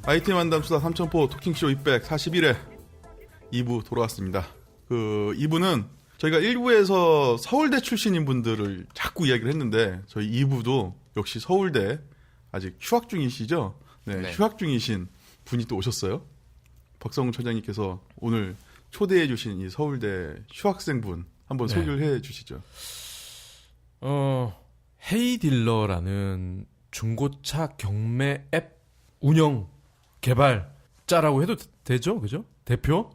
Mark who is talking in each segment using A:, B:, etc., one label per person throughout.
A: 아이템 한담 수다 삼천포 토킹쇼 241회 2부 돌아왔습니다. 그 2부는 저희가 1부에서 서울대 출신인 분들을 자꾸 이야기를 했는데 저희 2부도 역시 서울대 아직 휴학 중이시죠? 네. 휴학 중이신 분이 또 오셨어요. 박성훈 처장님께서 오늘 초대해 주신 이 서울대 휴학생분 한번 소개를 해 주시죠.
B: 헤이딜러라는 중고차 경매 앱 운영 개발자라고 해도 되죠? 그죠? 대표?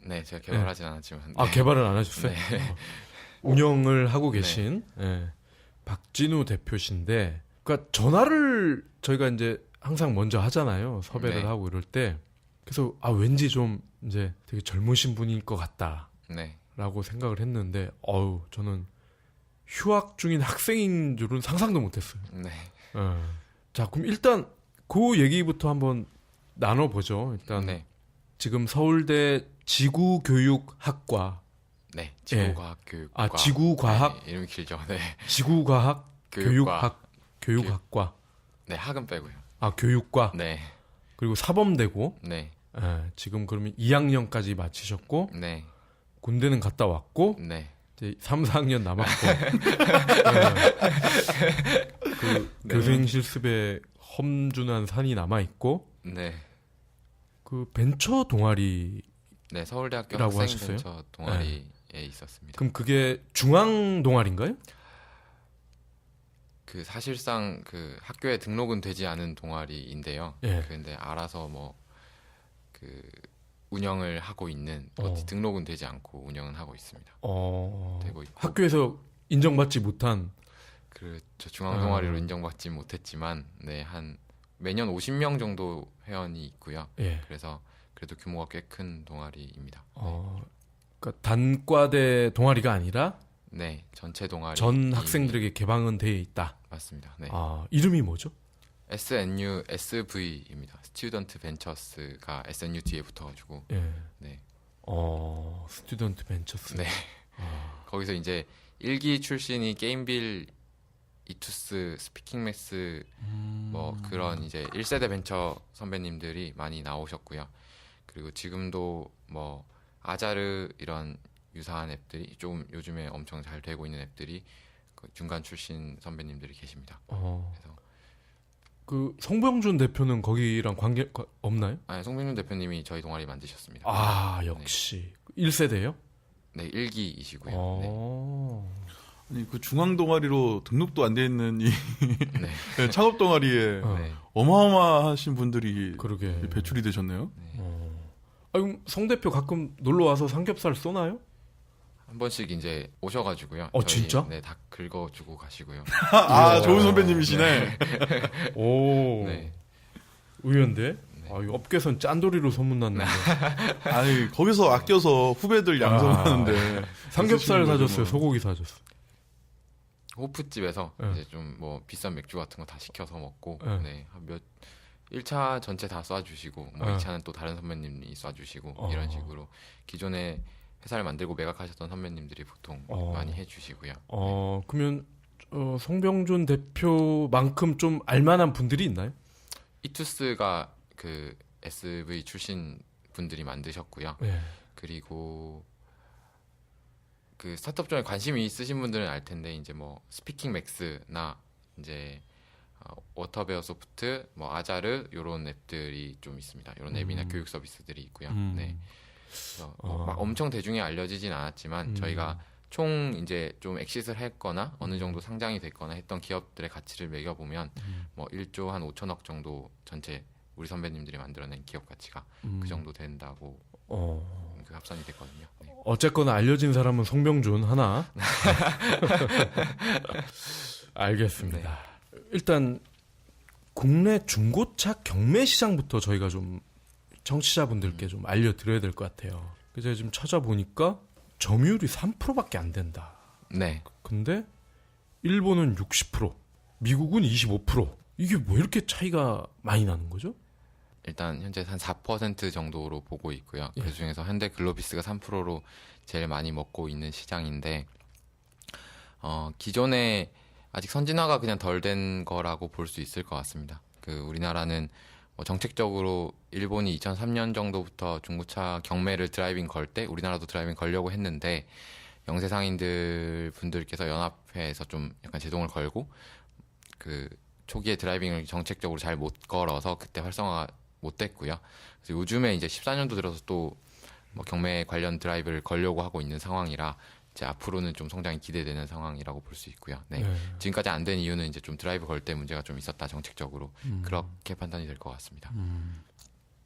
C: 네, 제가 개발하진 않았지만. 네.
B: 아, 개발은 안 하셨어요?
C: 네.
B: 운영을 하고 계신 박진우 대표신데, 그러니까 전화를 저희가 이제 항상 먼저 하잖아요. 섭외를 하고 이럴 때. 그래서 왠지 좀 이제 되게 젊으신 분일 것 같다라고 생각을 했는데, 저는 휴학 중인 학생인 줄은 상상도 못했어요.
C: 네.
B: 자, 그럼 일단 그 얘기부터 한번 나눠보죠. 일단 지금 서울대 지구교육학과.
C: 네, 지구과학교육과.
B: 지구과학.
C: 네, 이름이 길죠. 네.
B: 지구과학 교육학과.
C: 네, 학은 빼고요.
B: 교육과.
C: 네.
B: 그리고 사범대고.
C: 네.
B: 지금 그러면 2학년까지 마치셨고.
C: 네.
B: 군대는 갔다 왔고.
C: 네.
B: 이제 3, 4학년 남았고. 교생 실습에 험준한 산이 남아 있고.
C: 네.
B: 그 벤처 동아리.
C: 네, 서울대학교 학생 벤처 동아리에 있었습니다.
B: 그럼 그게 중앙 동아리인가요?
C: 그 사실상 그 학교에 등록은 되지 않은 동아리인데요. 근데 알아서 그 운영을 하고 있는 등록은 되지 않고 운영은 하고 있습니다. 되고 있고.
B: 학교에서 인정받지 못한
C: 그렇죠. 중앙 동아리로 인정받지 못했지만 한 매년 50명 정도 회원이 있고요. 그래서 그래도 규모가 꽤 큰 동아리입니다.
B: 그러니까 단과대 동아리가 아니라
C: 전체 동아리
B: 전 학생들에게 개방은 돼 있다.
C: 맞습니다. 네.
B: 이름이 뭐죠?
C: SNU SV입니다. 스튜던트 벤처스가 SNU 뒤에 붙어가지고. 네.
B: 스튜던트 벤처스.
C: 네. 거기서 이제 1기 출신이 게임빌, 이투스, 스피킹맥스 그런 이제 1세대 벤처 선배님들이 많이 나오셨고요. 그리고 지금도 아자르 이런 유사한 앱들이 좀 요즘에 엄청 잘 되고 있는 앱들이 그 중간 출신 선배님들이 계십니다. 그래서
B: 그 송병준 대표는 거기랑 관계 없나요?
C: 아니, 송병준 대표님이 저희 동아리 만드셨습니다.
B: 역시 1세대예요?
C: 네, 1기이시고요.
A: 아니 그 중앙 동아리로 등록도 안 돼 있는 이 창업 동아리에 어마어마하신 분들이 배출이 되셨네요.
B: 그럼 송 대표 가끔 놀러 와서 삼겹살 쏘나요?
C: 한 번씩 이제 오셔가지고요.
B: 진짜?
C: 네, 다 긁어주고 가시고요.
A: 좋은 선배님이시네.
B: 오, 의외인데. 이거 업계선 짠돌이로 소문났는데.
A: 아니 거기서 아껴서 후배들 양성하는데
B: 삼겹살 사줬어요? 소고기 사줬어요?
C: 호프집에서 이제 좀 비싼 맥주 같은 거 다 시켜서 먹고, 한 1차 전체 다 쏴주시고, 2차는 또 다른 선배님이 쏴주시고, 이런 식으로 기존에 회사를 만들고 매각하셨던 선배님들이 보통 많이 해주시고요.
B: 그러면 송병준 대표만큼 좀 알만한 분들이 있나요?
C: 이투스가 그 SV 출신 분들이 만드셨고요. 그리고 그 스타트업 쪽에 관심이 있으신 분들은 알 텐데 이제 스피킹 맥스나 이제 워터베어 소프트, 아자르 이런 앱들이 좀 있습니다. 이런 앱이나 교육 서비스들이 있고요. 네. 그래서 막 엄청 대중에 알려지진 않았지만 저희가 총 이제 좀 엑싯을 했거나 어느 정도 상장이 됐거나 했던 기업들의 가치를 매겨보면 1조 한 5천억 정도 전체 우리 선배님들이 만들어낸 기업 가치가 그 정도 된다고 그 합산이 됐거든요. 네.
B: 어쨌거나 알려진 사람은 송병준 하나. 알겠습니다. 일단 국내 중고차 경매 시장부터 저희가 좀 청취자분들께 좀 알려드려야 될 것 같아요. 그래서 제가 지금 찾아보니까 점유율이 3%밖에 안 된다.
C: 네.
B: 근데 일본은 60%, 미국은 25%. 이게 왜 이렇게 차이가 많이 나는 거죠?
C: 일단 현재 한 4% 정도로 보고 있고요. 그 중에서 현대 글로비스가 3%로 제일 많이 먹고 있는 시장인데 기존에 아직 선진화가 그냥 덜 된 거라고 볼 수 있을 것 같습니다. 그 우리나라는 정책적으로 일본이 2003년 정도부터 중고차 경매를 드라이빙 걸 때 우리나라도 드라이빙 걸려고 했는데 영세 상인들 분들께서 연합회에서 좀 약간 제동을 걸고 그 초기에 드라이빙을 정책적으로 잘 못 걸어서 그때 활성화가 못 됐고요. 그래서 요즘에 이제 14년도 들어서 또 뭐 경매 관련 드라이브를 걸려고 하고 있는 상황이라 이제 앞으로는 좀 성장이 기대되는 상황이라고 볼 수 있고요. 네. 지금까지 안 된 이유는 이제 좀 드라이브 걸 때 문제가 좀 있었다 정책적으로 그렇게 판단이 될 것 같습니다.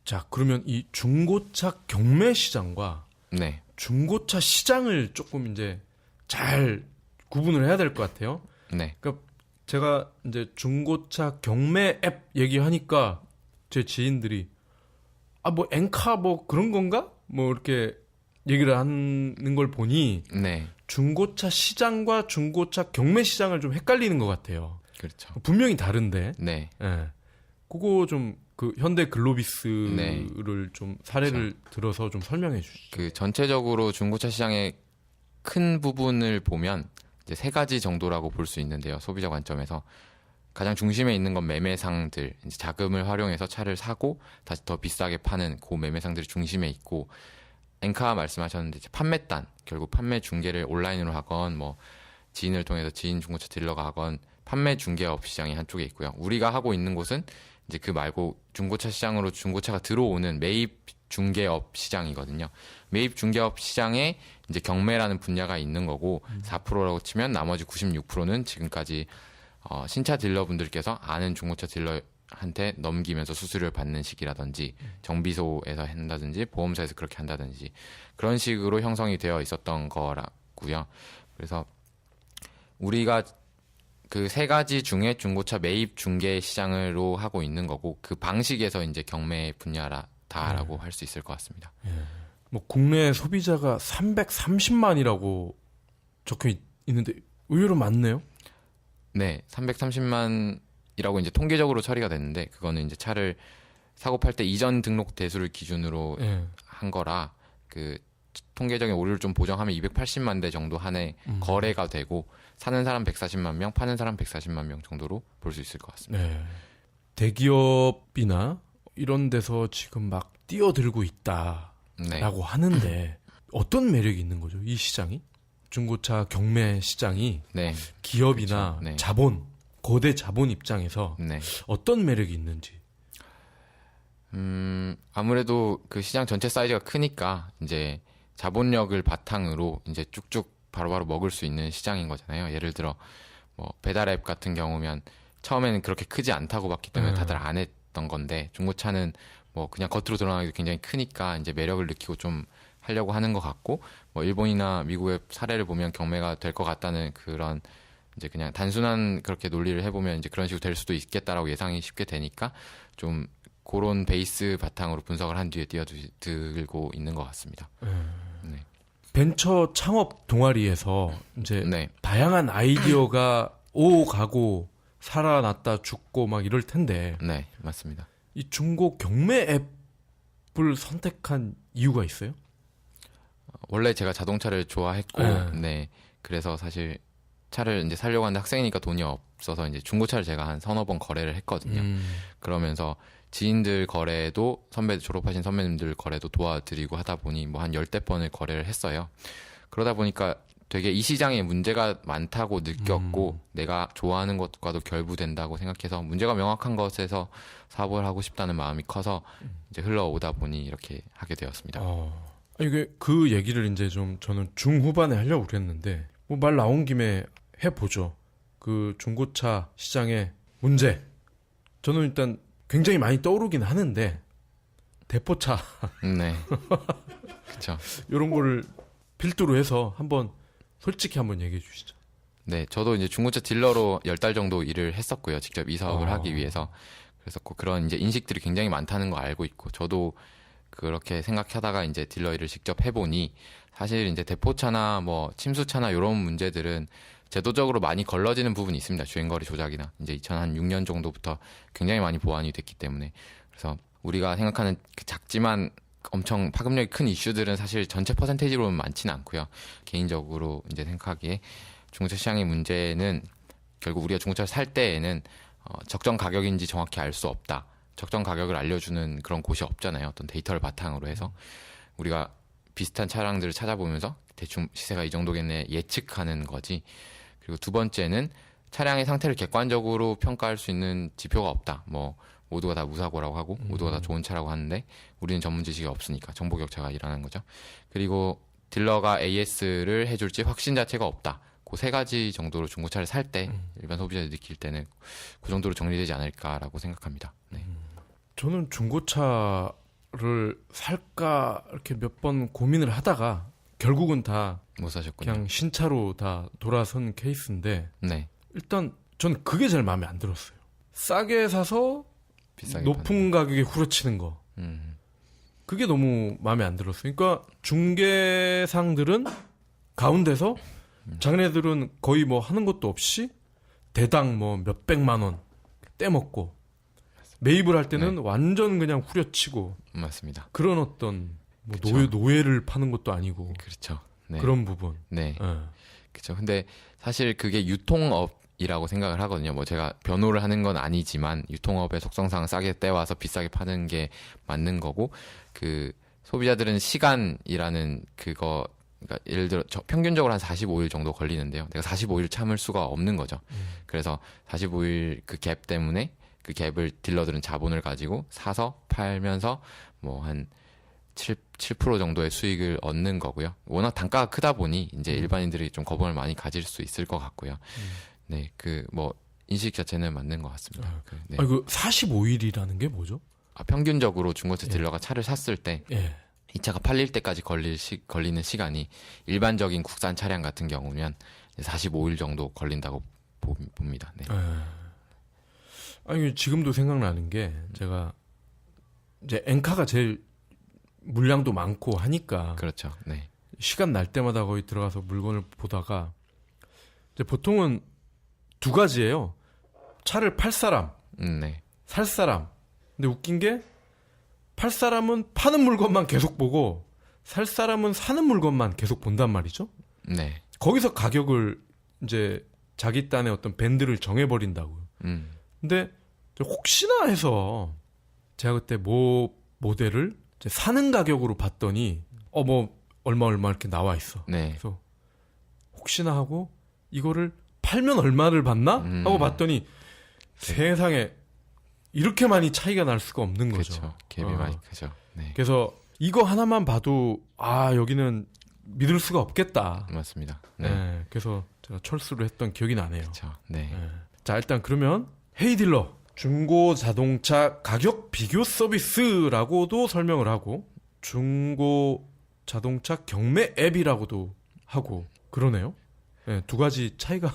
B: 자, 그러면 이 중고차 경매 시장과
C: 네.
B: 중고차 시장을 조금 이제 잘 구분을 해야 될 것 같아요.
C: 네.
B: 그러니까 제가 이제 중고차 경매 앱 얘기하니까 제 지인들이 뭐 엔카 뭐 그런 건가? 뭐 이렇게 얘기를 하는 걸 보니
C: 네.
B: 중고차 시장과 중고차 경매 시장을 좀 헷갈리는 것 같아요.
C: 그렇죠.
B: 분명히 다른데.
C: 네.
B: 예. 그거 좀 그 현대 글로비스를
C: 네.
B: 좀 사례를 들어서 좀 설명해 주시죠.
C: 그 전체적으로 중고차 시장의 큰 부분을 보면 이제 세 가지 정도라고 볼 수 있는데요. 소비자 관점에서 가장 중심에 있는 건 매매상들, 이제 자금을 활용해서 차를 사고 다시 더 비싸게 파는 그 매매상들이 중심에 있고, 엔카 말씀하셨는데 이제 판매단, 결국 판매 중개를 온라인으로 하건 뭐 지인을 통해서 지인 중고차 딜러가 하건 판매 중개업 시장이 한쪽에 있고요. 우리가 하고 있는 곳은 이제 그 말고 중고차 시장으로 중고차가 들어오는 매입 중개업 시장이거든요. 매입 중개업 시장에 이제 경매라는 분야가 있는 거고 4%라고 치면 나머지 96%는 지금까지 신차 딜러분들께서 아는 중고차 딜러한테 넘기면서 수수료를 받는 식이라든지 정비소에서 한다든지 보험사에서 그렇게 한다든지 그런 식으로 형성이 되어 있었던 거라고요. 그래서 우리가 그 세 가지 중에 중고차 매입 중개 시장으로 하고 있는 거고 그 방식에서 이제 경매 분야다라고 할 수 있을 것 같습니다.
B: 뭐 국내 소비자가 330만이라고 적혀 있는데 의외로 많네요.
C: 네, 330만이라고 이제 통계적으로 처리가 됐는데 그거는 이제 차를 사고 팔 때 이전 등록 대수를 기준으로 한 거라 그 통계적인 오류를 좀 보정하면 280만 대 정도 한 해 거래가 되고 사는 사람 140만 명, 파는 사람 140만 명 정도로 볼 수 있을 것 같습니다.
B: 네. 대기업이나 이런 데서 지금 막 뛰어들고 있다라고
C: 네.
B: 하는데 어떤 매력이 있는 거죠? 이 시장이? 중고차 경매 시장이
C: 네.
B: 기업이나
C: 그렇죠. 네.
B: 자본, 거대 자본 입장에서
C: 네.
B: 어떤 매력이 있는지.
C: 아무래도 그 시장 전체 사이즈가 크니까 이제 자본력을 바탕으로 이제 쭉쭉 바로바로 먹을 수 있는 시장인 거잖아요. 예를 들어 뭐 배달앱 같은 경우면 처음에는 그렇게 크지 않다고 봤기 때문에 다들 안 했던 건데 중고차는 뭐 그냥 겉으로 드러나기도 굉장히 크니까 이제 매력을 느끼고 좀 하려고 하는 것 같고 뭐 일본이나 미국의 사례를 보면 경매가 될 것 같다는 그런 이제 그냥 단순한 그렇게 논리를 해보면 이제 그런 식으로 될 수도 있겠다라고 예상이 쉽게 되니까 좀 그런 베이스 바탕으로 분석을 한 뒤에 뛰어들고 있는 것 같습니다. 네.
B: 벤처 창업 동아리에서 이제
C: 네.
B: 다양한 아이디어가 오고 가고 살아났다 죽고 막 이럴 텐데
C: 네, 맞습니다.
B: 이 중고 경매 앱을 선택한 이유가 있어요?
C: 원래 제가 자동차를 좋아했고, 네. 그래서 사실 차를 이제 사려고 하는데 학생이니까 돈이 없어서 이제 중고차를 제가 한 서너 번 거래를 했거든요. 그러면서 지인들 거래도 졸업하신 선배님들 거래도 도와드리고 하다 보니 뭐 한 10대 번을 거래를 했어요. 그러다 보니까 되게 이 시장에 문제가 많다고 느꼈고 내가 좋아하는 것과도 결부된다고 생각해서 문제가 명확한 것에서 사업을 하고 싶다는 마음이 커서 이제 흘러오다 보니 이렇게 하게 되었습니다.
B: 이게 그 얘기를 이제 좀 저는 중후반에 하려고 그랬는데 뭐 말 나온 김에 해보죠. 그 중고차 시장의 문제. 저는 일단 굉장히 많이 떠오르긴 하는데 대포차
C: 네, 그렇죠.
B: 이런 거를 필두로 해서 솔직히 한번 얘기해 주시죠.
C: 네, 저도 이제 중고차 딜러로 10달 정도 일을 했었고요. 직접 이 사업을 하기 위해서. 그래서 그런 이제 인식들이 굉장히 많다는 거 알고 있고, 저도 그렇게 생각하다가 이제 딜러 일을 직접 해보니, 사실 이제 대포차나 뭐 침수차나 이런 문제들은 제도적으로 많이 걸러지는 부분이 있습니다. 주행거리 조작이나. 이제 2006년 정도부터 굉장히 많이 보완이 됐기 때문에. 그래서 우리가 생각하는 그 작지만 엄청 파급력이 큰 이슈들은 사실 전체 퍼센테이지로는 많지는 않고요. 개인적으로 이제 생각하기에 중고차 시장의 문제는 결국 우리가 중고차를 살 때에는 적정 가격인지 정확히 알 수 없다. 적정 가격을 알려주는 그런 곳이 없잖아요. 어떤 데이터를 바탕으로 해서 우리가 비슷한 차량들을 찾아보면서 대충 시세가 이 정도겠네 예측하는 거지. 그리고 두 번째는 차량의 상태를 객관적으로 평가할 수 있는 지표가 없다. 뭐 모두가 다 무사고라고 하고 모두가 다 좋은 차라고 하는데 우리는 전문 지식이 없으니까 정보 격차가 일어나는 거죠. 그리고 딜러가 AS를 해줄지 확신 자체가 없다. 그 세 가지 정도로 중고차를 살 때 일반 소비자들이 느낄 때는 그 정도로 정리되지 않을까라고 생각합니다. 네.
B: 저는 중고차를 살까 이렇게 몇 번 고민을 하다가 결국은 다
C: 못 사셨군요.
B: 그냥 신차로 다 돌아선 케이스인데
C: 네.
B: 일단 저는 그게 제일 마음에 안 들었어요. 싸게 사서
C: 비싸게
B: 높은 가격에 후려치는 거. 그게 너무 마음에 안 들었어요. 그러니까 중개상들은 가운데서 자기네들은 거의 뭐 하는 것도 없이 대당 뭐 몇백만 원 떼먹고 매입을 할 때는 완전 그냥 후려치고
C: 맞습니다.
B: 그런 어떤 뭐
C: 그쵸.
B: 노예를 파는 것도 아니고
C: 그렇죠. 네.
B: 그런 부분.
C: 네.
B: 예.
C: 그렇죠. 근데 사실 그게 유통업이라고 생각을 하거든요. 뭐 제가 변호를 하는 건 아니지만 유통업의 속성상 싸게 떼와서 비싸게 파는 게 맞는 거고 그 소비자들은 시간이라는 그거 그러니까 예를 들어 평균적으로 한 45일 정도 걸리는데요. 내가 45일 참을 수가 없는 거죠. 그래서 45일 그 갭 때문에 그 갭을 딜러들은 자본을 가지고 사서 팔면서 뭐 한 7% 정도의 수익을 얻는 거고요. 워낙 단가가 크다 보니 이제 일반인들이 좀 거부감을 많이 가질 수 있을 것 같고요. 네, 그 뭐 인식 자체는 맞는 것 같습니다. 네.
B: 그 45일이라는 게 뭐죠?
C: 평균적으로 중고차 딜러가 차를 샀을 때
B: 예.
C: 이 차가 팔릴 때까지 걸리는 시간이 일반적인 국산 차량 같은 경우면 45일 정도 걸린다고 봅니다. 네.
B: 아니 지금도 생각나는 게 제가 이제 엔카가 제일 물량도 많고 하니까
C: 그렇죠. 네.
B: 시간 날 때마다 거의 들어가서 물건을 보다가 이제 보통은 두 가지예요. 차를 팔 사람,
C: 네.
B: 살 사람. 근데 웃긴 게 팔 사람은 파는 물건만 계속 보고 살 사람은 사는 물건만 계속 본단 말이죠.
C: 네.
B: 거기서 가격을 이제 자기 딴의 어떤 밴드를 정해버린다고요. 근데 혹시나 해서 제가 그때 모델을 이제 사는 가격으로 봤더니 뭐 얼마 이렇게 나와 있어.
C: 네.
B: 그래서 혹시나 하고 이거를 팔면 얼마를 받나 하고 봤더니 세상에 이렇게 많이 차이가 날 수가 없는 거죠.
C: 그렇죠. 갭이 많이 크죠. 네.
B: 그래서 이거 하나만 봐도 여기는 믿을 수가 없겠다.
C: 맞습니다.
B: 네.
C: 네.
B: 그래서 제가 철수를 했던 기억이 나네요.
C: 그렇죠. 네.
B: 자, 일단 그러면 헤이딜러 중고 자동차 가격 비교 서비스라고도 설명을 하고 중고 자동차 경매 앱이라고도 하고 그러네요. 네, 두 가지 차이가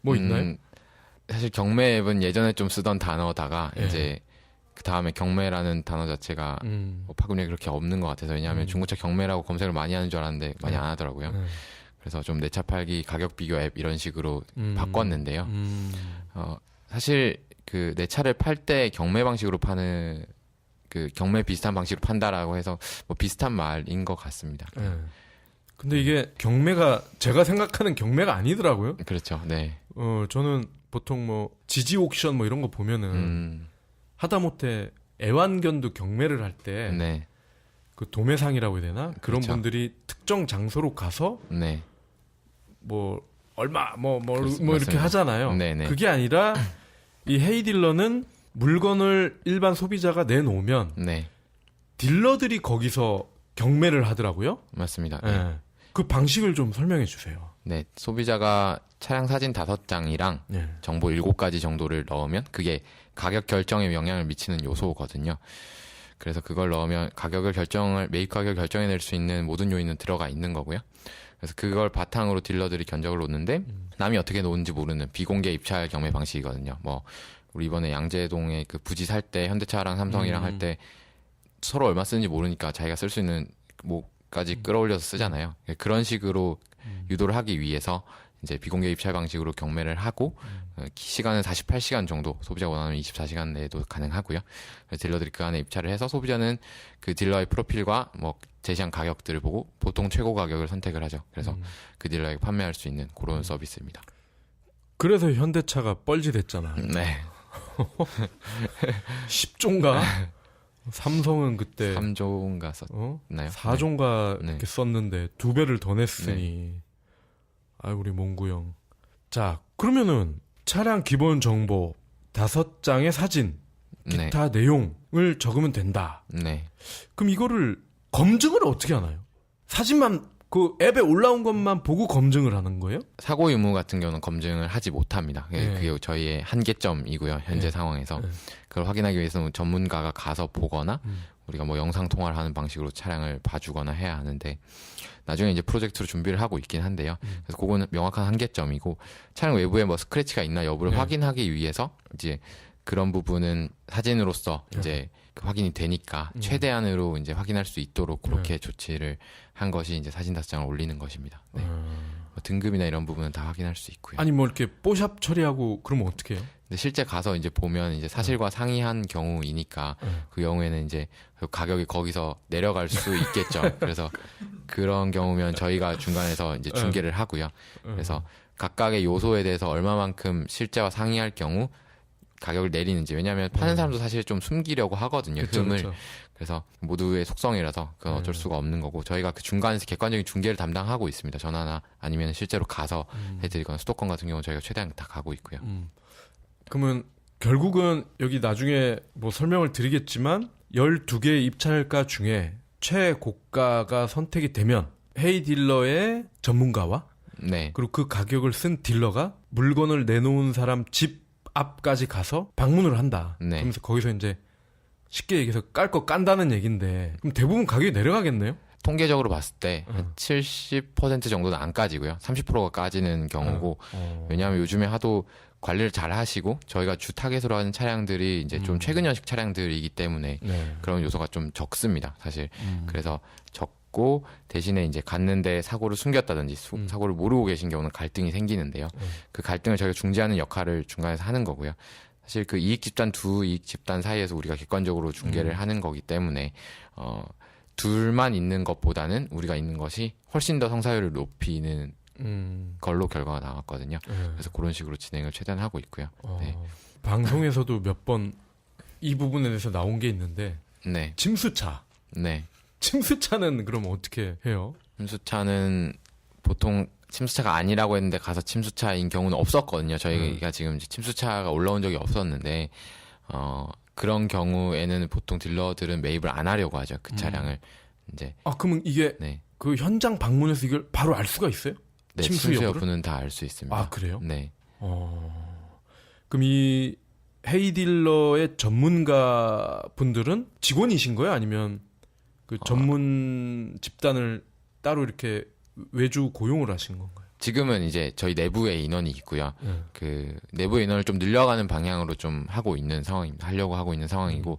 B: 뭐 있나요?
C: 사실 경매 앱은 예전에 좀 쓰던 단어다가
B: 예.
C: 이제 그 다음에 경매라는 단어 자체가 파급력이 그렇게 없는 것 같아서 왜냐하면 중고차 경매라고 검색을 많이 하는 줄 알았는데 많이 안 하더라고요. 그래서 좀 내 차 팔기 가격 비교 앱 이런 식으로 바꿨는데요. 사실 그 내 차를 팔 때 경매 방식으로 파는 그 경매 비슷한 방식으로 판다라고 해서 뭐 비슷한 말인 것 같습니다.
B: 근데 이게 경매가 제가 생각하는 경매가 아니더라고요.
C: 그렇죠. 네.
B: 저는 보통 뭐 지지 옥션 뭐 이런 거 보면은 하다못해 애완견도 경매를 할 때
C: 네.
B: 그 도매상이라고 해야 되나? 그런
C: 그렇죠.
B: 분들이 특정 장소로 가서
C: 네.
B: 뭐 얼마 뭐
C: 그렇습니다.
B: 이렇게 하잖아요.
C: 네네.
B: 그게 아니라 이 헤이딜러는 물건을 일반 소비자가 내놓으면
C: 네.
B: 딜러들이 거기서 경매를 하더라고요.
C: 맞습니다. 네.
B: 네. 그 방식을 좀 설명해 주세요.
C: 네. 소비자가 차량 사진 5장이랑
B: 네.
C: 정보 7가지 정도를 넣으면 그게 가격 결정에 영향을 미치는 요소거든요. 그래서 그걸 넣으면 매입 가격을 결정해낼 수 있는 모든 요인은 들어가 있는 거고요. 그래서 그걸 바탕으로 딜러들이 견적을 놓는데 남이 어떻게 놓는지 모르는 비공개 입찰 경매 방식이거든요. 뭐 우리 이번에 양재동에 그 부지 살 때 현대차랑 삼성이랑 할 때 서로 얼마 쓰는지 모르니까 자기가 쓸 수 있는 뭐까지 끌어올려서 쓰잖아요. 그런 식으로 유도를 하기 위해서 이제 비공개 입찰 방식으로 경매를 하고 시간은 48시간 정도 소비자가 원하는 24시간 내에도 가능하고요. 딜러들이 그 안에 입찰을 해서 소비자는 그 딜러의 프로필과 뭐 제시한 가격들을 보고 보통 최고 가격을 선택을 하죠. 그래서 그 딜러에게 판매할 수 있는 그런 서비스입니다.
B: 그래서 현대차가 뻘짓했잖아.
C: 네.
B: 10조인가? 삼성은 그때
C: 3조인가 썼나요?
B: 4조인가
C: 네.
B: 이렇게 썼는데 2배를 더 냈으니 아이 우리 몽구 형. 자, 그러면은 차량 기본 정보 5장의 사진,
C: 네.
B: 기타 내용을 적으면 된다.
C: 네.
B: 그럼 이거를 검증을 어떻게 하나요? 사진만 그 앱에 올라온 것만 보고 검증을 하는 거예요?
C: 사고 유무 같은 경우는 검증을 하지 못합니다.
B: 네.
C: 그게 저희의 한계점이고요. 현재
B: 네.
C: 상황에서.
B: 네.
C: 그걸 확인하기 위해서는 전문가가 가서 보거나 우리가 뭐 영상 통화를 하는 방식으로 차량을 봐주거나 해야 하는데 나중에 이제 프로젝트로 준비를 하고 있긴 한데요. 그래서 그거는 명확한 한계점이고 차량 외부에 뭐 스크래치가 있나 여부를
B: 네.
C: 확인하기 위해서 이제 그런 부분은 사진으로서 이제 그 확인이 되니까 최대한으로 이제 확인할 수 있도록 그렇게 조치를 한 것이 이제 사진 5장을 올리는 것입니다. 네. 뭐 등급이나 이런 부분은 다 확인할 수 있고요.
B: 아니 뭐 이렇게 뽀샵 처리하고 그러면 어떻게 해요?
C: 근데 실제 가서 이제 보면 이제 사실과 상이한 경우이니까 그 경우에는 이제 그 가격이 거기서 내려갈 수 있겠죠. 그래서 그런 경우면 저희가 중간에서 이제 중계를 하고요. 그래서 각각의 요소에 대해서 얼마만큼 실제와 상이할 경우 가격을 내리는지. 왜냐하면 파는 사람도 사실 좀 숨기려고 하거든요.
B: 그쵸,
C: 흠을.
B: 그쵸.
C: 그래서 모두의 속성이라서 그건 어쩔 수가 없는 거고 저희가 그 중간에서 객관적인 중계를 담당하고 있습니다. 전화나 아니면 실제로 가서 해드리거나 수도권 같은 경우는 저희가 최대한 다 가고 있고요.
B: 그러면 결국은 여기 나중에 뭐 설명을 드리겠지만 12개의 입찰가 중에 최고가가 선택이 되면 헤이 딜러의 전문가와
C: 네.
B: 그리고 그 가격을 쓴 딜러가 물건을 내놓은 사람 집 앞까지 가서 방문을 한다.
C: 네.
B: 그러면서 거기서 이제 쉽게 얘기해서 깔 거 깐다는 얘기인데 그럼 대부분 가격이 내려가겠네요?
C: 통계적으로 봤을 때 한 70% 정도는 안 까지고요. 30%가 까지는 경우고 왜냐하면 요즘에 하도 관리를 잘 하시고 저희가 주 타겟으로 하는 차량들이 이제 좀 최근형식 차량들이기 때문에
B: 네.
C: 그런 요소가 좀 적습니다. 사실 그래서 적고 대신에 이제 갔는데 사고를 숨겼다든지 사고를 모르고 계신 경우는 갈등이 생기는데요. 그 갈등을 저희가 중재하는 역할을 중간에서 하는 거고요. 사실 그 이익 집단 두 이익 집단 사이에서 우리가 객관적으로 중계를 하는 거기 때문에 둘만 있는 것보다는 우리가 있는 것이 훨씬 더 성사율을 높이는 걸로 결과가 나왔거든요. 그래서 그런 식으로 진행을 최대한 하고 있고요. 네.
B: 방송에서도 몇 번 이 부분에 대해서 나온 게 있는데
C: 네.
B: 침수차.
C: 네.
B: 침수차는 그럼 어떻게 해요?
C: 침수차는 보통 침수차가 아니라고 했는데 가서 침수차인 경우는 없었거든요. 저희가 지금 이제 침수차가 올라온 적이 없었는데 그런 경우에는 보통 딜러들은 매입을 안 하려고 하죠. 그 차량을 이제.
B: 아 그러면 이게
C: 네.
B: 그 현장 방문해서 이걸 바로 알 수가 있어요?
C: 네,
B: 침수
C: 침수
B: 여부를?
C: 여부는 다 알 수 있습니다.
B: 아 그래요?
C: 네.
B: 그럼 이 헤이 딜러의 전문가 분들은 직원이신 거예요? 아니면 그 전문 집단을 따로 이렇게 외주 고용을 하신 건가요?
C: 지금은 이제 저희 내부에 인원이 있고요. 그 내부 인원을 좀 늘려가는 방향으로 좀 하고 있는 상황입니다. 하려고 하고 있는 상황이고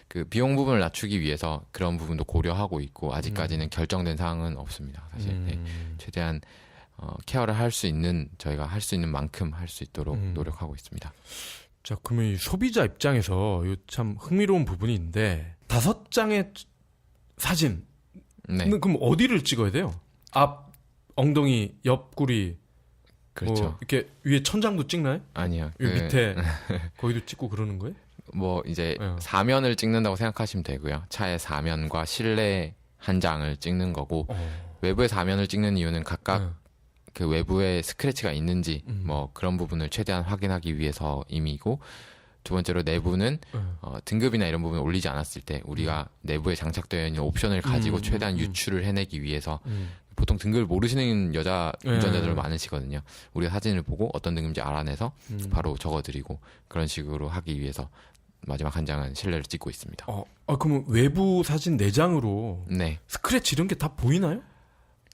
C: 그 비용 부분을 낮추기 위해서 그런 부분도 고려하고 있고 아직까지는 결정된 사항은 없습니다. 사실 네. 최대한 케어를 할 수 있는 저희가 할 수 있는 만큼 할 수 있도록 노력하고 있습니다.
B: 자, 그러면 이 소비자 입장에서 이 참 흥미로운 부분이 있는데 5장의 사진.
C: 네.
B: 그럼 어디를 찍어야 돼요? 앞, 엉덩이, 옆구리.
C: 그렇죠.
B: 뭐 이렇게 위에 천장도 찍나요?
C: 아니요.
B: 이 밑에 거기도 찍고 그러는 거예요?
C: 뭐 이제
B: 네.
C: 사면을 찍는다고 생각하시면 되고요. 차의 사면과 실내 한 장을 찍는 거고 외부의 사면을 찍는 이유는 각각 그 외부에 스크래치가 있는지 뭐 그런 부분을 최대한 확인하기 위해서임이고 두 번째로 내부는 등급이나 이런 부분을 올리지 않았을 때 우리가 내부에 장착되어 있는 옵션을 가지고 최대한 유출을 해내기 위해서 보통 등급을 모르시는 여자 운전자들 많으시거든요. 우리가 사진을 보고 어떤 등급인지 알아내서 바로 적어드리고 그런 식으로 하기 위해서 마지막 한 장은 실내를 찍고 있습니다.
B: 그러면 외부 사진 4장으로
C: 네.
B: 스크래치 이런 게 다 보이나요?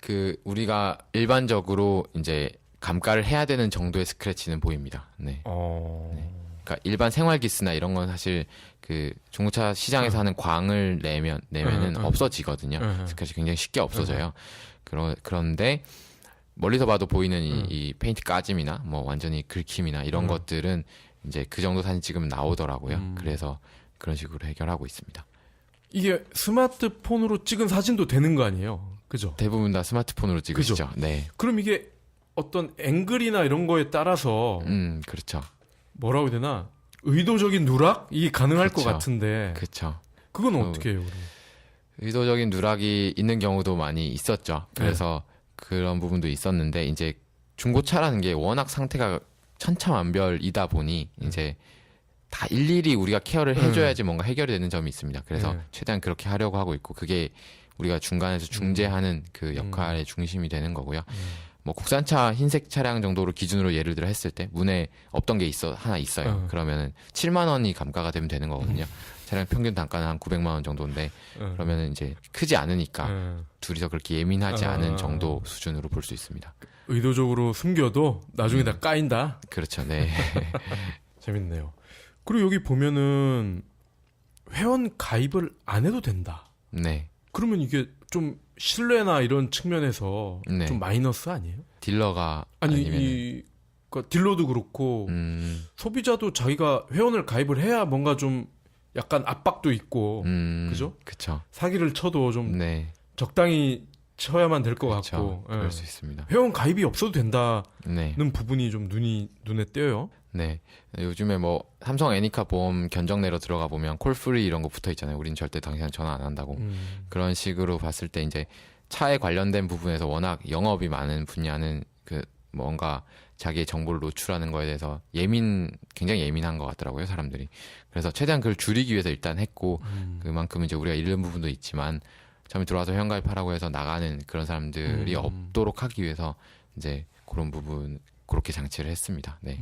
C: 그 우리가 일반적으로 이제 감가를 해야 되는 정도의 스크래치는 보입니다. 네. 네. 그러니까 일반 생활 기스나 이런 건 사실 그 중고차 시장에서 하는 광을 내면은 없어지거든요. 스크래치 굉장히 쉽게 없어져요. 그런데 멀리서 봐도 보이는 이 페인트 까짐이나 뭐 완전히 긁힘이나 이런 것들은 이제 그 정도 사진 찍으면 나오더라고요. 그래서 그런 식으로 해결하고 있습니다.
B: 이게 스마트폰으로 찍은 사진도 되는 거 아니에요? 그죠?
C: 대부분 다 스마트폰으로 찍으시죠.
B: 그죠?
C: 네.
B: 그럼 이게 어떤 앵글이나 이런 거에 따라서
C: 그렇죠.
B: 뭐라고 해야 되나? 의도적인 누락이 가능할 것
C: 그쵸.
B: 같은데
C: 그렇죠.
B: 그건 어떻게 해요? 그럼?
C: 의도적인 누락이 있는 경우도 많이 있었죠. 그래서 그런 부분도 있었는데 이제 중고차라는 게 워낙 상태가 천차만별이다 보니 이제 다 일일이 우리가 케어를 해줘야지 뭔가 해결이 되는 점이 있습니다. 그래서 최대한 그렇게 하려고 하고 있고 그게 우리가 중간에서 중재하는 그 역할의 중심이 되는 거고요. 뭐 국산차 흰색 차량 정도로 기준으로 예를 들어 했을 때 문에 없던 게 하나 있어요. 그러면은 7만 원이 감가가 되면 되는 거거든요. 차량 평균 단가는 한 900만 원 정도인데 그러면은 이제 크지 않으니까 둘이서 그렇게 예민하지 않은 정도 수준으로 볼 수 있습니다.
B: 의도적으로 숨겨도 나중에 다 까인다.
C: 그렇죠. 네.
B: 재밌네요. 그리고 여기 보면은 회원 가입을 안 해도 된다.
C: 네.
B: 그러면 이게 좀 신뢰나 이런 측면에서
C: 네.
B: 좀 마이너스 아니에요?
C: 딜러가
B: 아니
C: 아니면은
B: 그러니까 딜러도 그렇고 소비자도 자기가 회원을 가입을 해야 뭔가 좀 약간 압박도 있고 그죠?
C: 그렇죠.
B: 사기를 쳐도 좀
C: 네.
B: 적당히 쳐야만 될 것
C: 그렇죠.
B: 같고
C: 그럴 수 있습니다.
B: 회원 가입이 없어도 된다는
C: 네.
B: 부분이 좀 눈에 띄어요.
C: 네. 요즘에 뭐 삼성 애니카 보험 견적내로 들어가 보면 콜프리 이런 거 붙어 있잖아요. 우린 절대 당신은 전화 안 한다고. 그런 식으로 봤을 때 이제 차에 관련된 부분에서 워낙 영업이 많은 분야는 그 뭔가 자기의 정보를 노출하는 거에 대해서 굉장히 예민한 것 같더라고요, 사람들이. 그래서 최대한 그걸 줄이기 위해서 일단 했고 그만큼 이제 우리가 잃는 부분도 있지만 처음에 들어와서 회원가입하라고 해서 나가는 그런 사람들이 없도록 하기 위해서 이제 그런 부분 그렇게 장치를 했습니다. 네.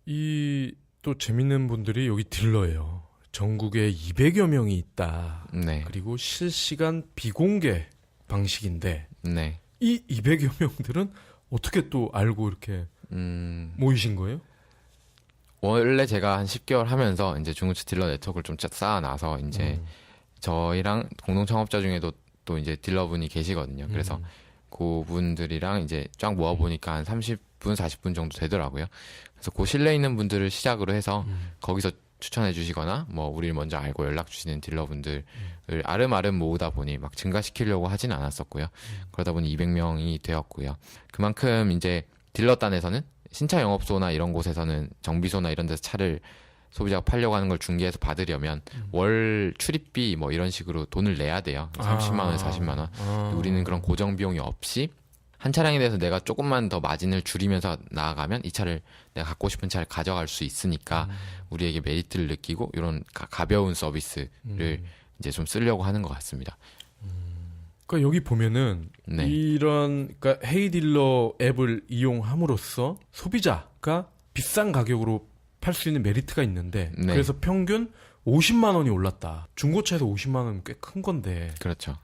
B: 이 또 재밌는 분들이 여기 딜러예요. 전국에 200여 명이 있다.
C: 네.
B: 그리고 실시간 비공개 방식인데
C: 네.
B: 이 200여 명들은 어떻게 또 알고 이렇게 모이신 거예요?
C: 원래 제가 한 10개월 하면서 이제 중고차 딜러 네트워크를 좀 쌓아놔서 이제 저희랑 공동 창업자 중에도 또 이제 딜러분이 계시거든요. 그래서 그분들이랑 이제 쫙 모아보니까 한 30분, 40분 정도 되더라고요. 그래서 그 신뢰 있는 분들을 시작으로 해서 거기서 추천해 주시거나 뭐 우리를 먼저 알고 연락 주시는 딜러분들을 아름아름 모으다 보니 막 증가시키려고 하진 않았었고요. 그러다 보니 200명이 되었고요. 그만큼 이제 딜러단에서는 신차 영업소나 이런 곳에서는 정비소나 이런 데서 차를 소비자가 팔려고 하는 걸 중개해서 받으려면 월 출입비 뭐 이런 식으로 돈을 내야 돼요. 30만 원, 40만 원. 우리는 그런 고정 비용이 없이 한 차량에 대해서 내가 조금만 더 마진을 줄이면서 나아가면 이 차를 내가 갖고 싶은 차를 가져갈 수 있으니까 우리에게 메리트를 느끼고 이런 가벼운 서비스를 이제 좀 쓰려고 하는 것 같습니다.
B: 그러니까 여기 보면은
C: 네.
B: 이런 그러니까 헤이딜러 앱을 이용함으로써 소비자가 비싼 가격으로 팔 수 있는 메리트가 있는데
C: 네.
B: 그래서 평균 50만 원이 올랐다. 중고차에서 50만 원은 꽤 큰 건데.
C: 그렇죠.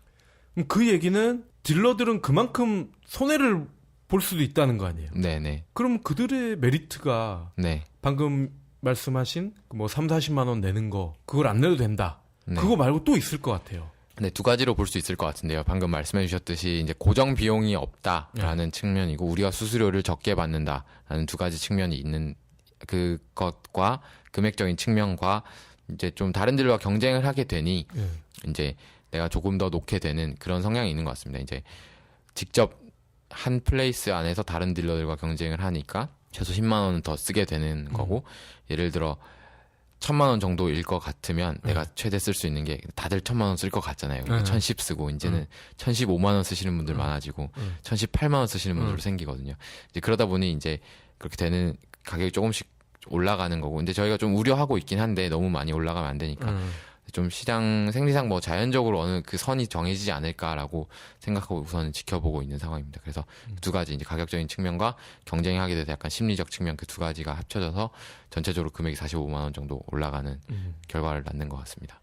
B: 그럼 그 얘기는 딜러들은 그만큼 손해를 볼 수도 있다는 거 아니에요?
C: 네네.
B: 그럼 그들의 메리트가
C: 네.
B: 방금 말씀하신 뭐 3, 40만 원 내는 거 그걸 안 내도 된다.
C: 네.
B: 그거 말고 또 있을 것 같아요.
C: 네, 두 가지로 볼 수 있을 것 같은데요. 방금 말씀해 주셨듯이 이제 고정 비용이 없다라는 측면이고 우리가 수수료를 적게 받는다라는 두 가지 측면이 있는 그것과 금액적인 측면과 이제 좀 다른 딜러와 경쟁을 하게 되니 이제 내가 조금 더 놓게 되는 그런 성향이 있는 것 같습니다. 이제 직접 한 플레이스 안에서 다른 딜러들과 경쟁을 하니까 최소 10만 원은 더 쓰게 되는 거고 예를 들어 1,000만 원 정도일 것 같으면 내가 최대 쓸 수 있는 게 다들 1,000만 원 쓸 것 같잖아요. 1,010 쓰고 이제는 1,015만 원 쓰시는 분들 많아지고 1,018만 원 쓰시는 분들도 생기거든요. 이제 그러다 보니 이제 그렇게 되는 가격이 조금씩 올라가는 거고 이제 저희가 좀 우려하고 있긴 한데 너무 많이 올라가면 안 되니까 좀 시장 생리상 뭐 자연적으로 어느 그 선이 정해지지 않을까라고 생각하고 우선 지켜보고 있는 상황입니다. 그래서 두 가지 이제 가격적인 측면과 경쟁하게 돼서 약간 심리적 측면 그 두 가지가 합쳐져서 전체적으로 금액이 45만 원 정도 올라가는 결과를 낳는 것 같습니다.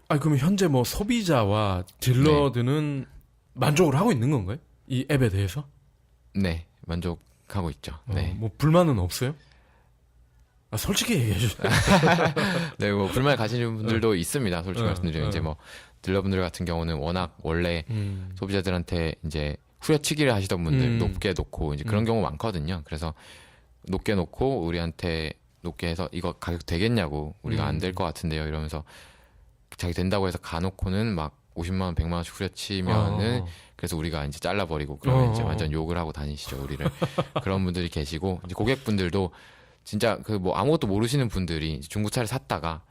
B: 아니 그러면 현재 뭐 소비자와 딜러들은 만족을 하고 있는 건가요? 이 앱에 대해서?
C: 네, 만족하고 있죠. 네.
B: 뭐 불만은 없어요? 아, 솔직히 얘기해 주세요.
C: 네, 뭐 불만 가시는 분들도 있습니다. 솔직히 말씀드리면 이제 뭐 딜러분들 같은 경우는 워낙 원래 소비자들한테 이제 후려치기를 하시던 분들 높게 놓고 이제 그런 경우 많거든요. 그래서 높게 놓고 우리한테 높게 해서 이거 가격 되겠냐고 우리가 안 될 것 같은데요 이러면서 자기 된다고 해서 가놓고는 막 50만 원, 100만 원씩 후려치면은 그래서 우리가 이제 잘라버리고 그러면 이제 완전 욕을 하고 다니시죠 우리를. 그런 분들이 계시고 이제 고객분들도 진짜 그 뭐 아무것도 모르시는 분들이 중고차를 샀다가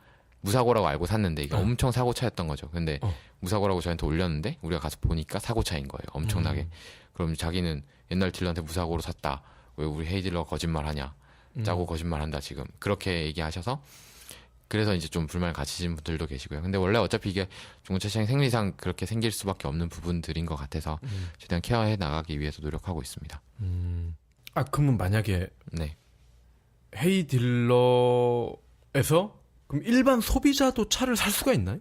C: 무사고라고 알고 샀는데 이게 엄청 사고차였던 거죠. 근데 무사고라고 저한테 올렸는데 우리가 가서 보니까 사고차인 거예요. 엄청나게. 그럼 자기는 옛날 딜러한테 무사고로 샀다. 왜 우리 헤이 딜러가 거짓말하냐. 짜고 거짓말한다 지금. 그렇게 얘기하셔서 그래서 이제 좀 불만을 가지신 분들도 계시고요. 근데 원래 어차피 이게 중고차 시장 생리상 그렇게 생길 수밖에 없는 부분들인 것 같아서 최대한 케어해 나가기 위해서 노력하고 있습니다.
B: 아, 그러면 만약에
C: 네.
B: 헤이 딜러에서 그럼 일반 소비자도 차를 살 수가 있나요?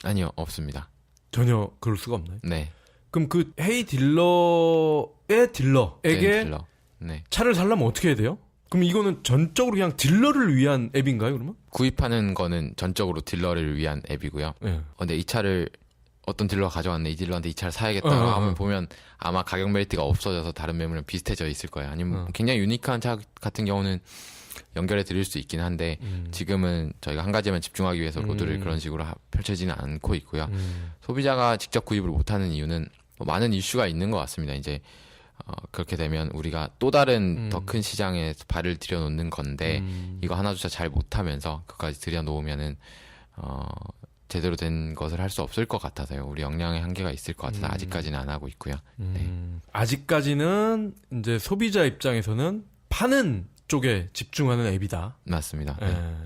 C: 아니요, 없습니다.
B: 전혀 그럴 수가 없나요?
C: 네.
B: 그럼 그 헤이 딜러의 딜러에게
C: 딜러. 네.
B: 차를 살려면 어떻게 해야 돼요? 그럼 이거는 전적으로 그냥 딜러를 위한 앱인가요, 그러면?
C: 구입하는 거는 전적으로 딜러를 위한 앱이고요.
B: 네.
C: 근데 이 차를 어떤 딜러가 가져왔네, 이 딜러한테 이 차를 사야겠다고 하면 보면 아마 가격 멜리트가 없어져서 다른 매물이랑 비슷해져 있을 거예요. 아니면 굉장히 유니크한 차 같은 경우는 연결해 드릴 수 있긴 한데 지금은 저희가 한 가지만 집중하기 위해서 로드를 그런 식으로 펼쳐지는 않고 있고요. 소비자가 직접 구입을 못하는 이유는 많은 이슈가 있는 것 같습니다. 이제 그렇게 되면 우리가 또 다른 더 큰 시장에 발을 들여놓는 건데 이거 하나조차 잘 못하면서 그까지 들여놓으면은 제대로 된 것을 할 수 없을 것 같아서요. 우리 역량의 한계가 있을 것 같아서 아직까지는 안 하고 있고요. 네.
B: 아직까지는 이제 소비자 입장에서는 파는 쪽에 집중하는 앱이다.
C: 맞습니다. 네.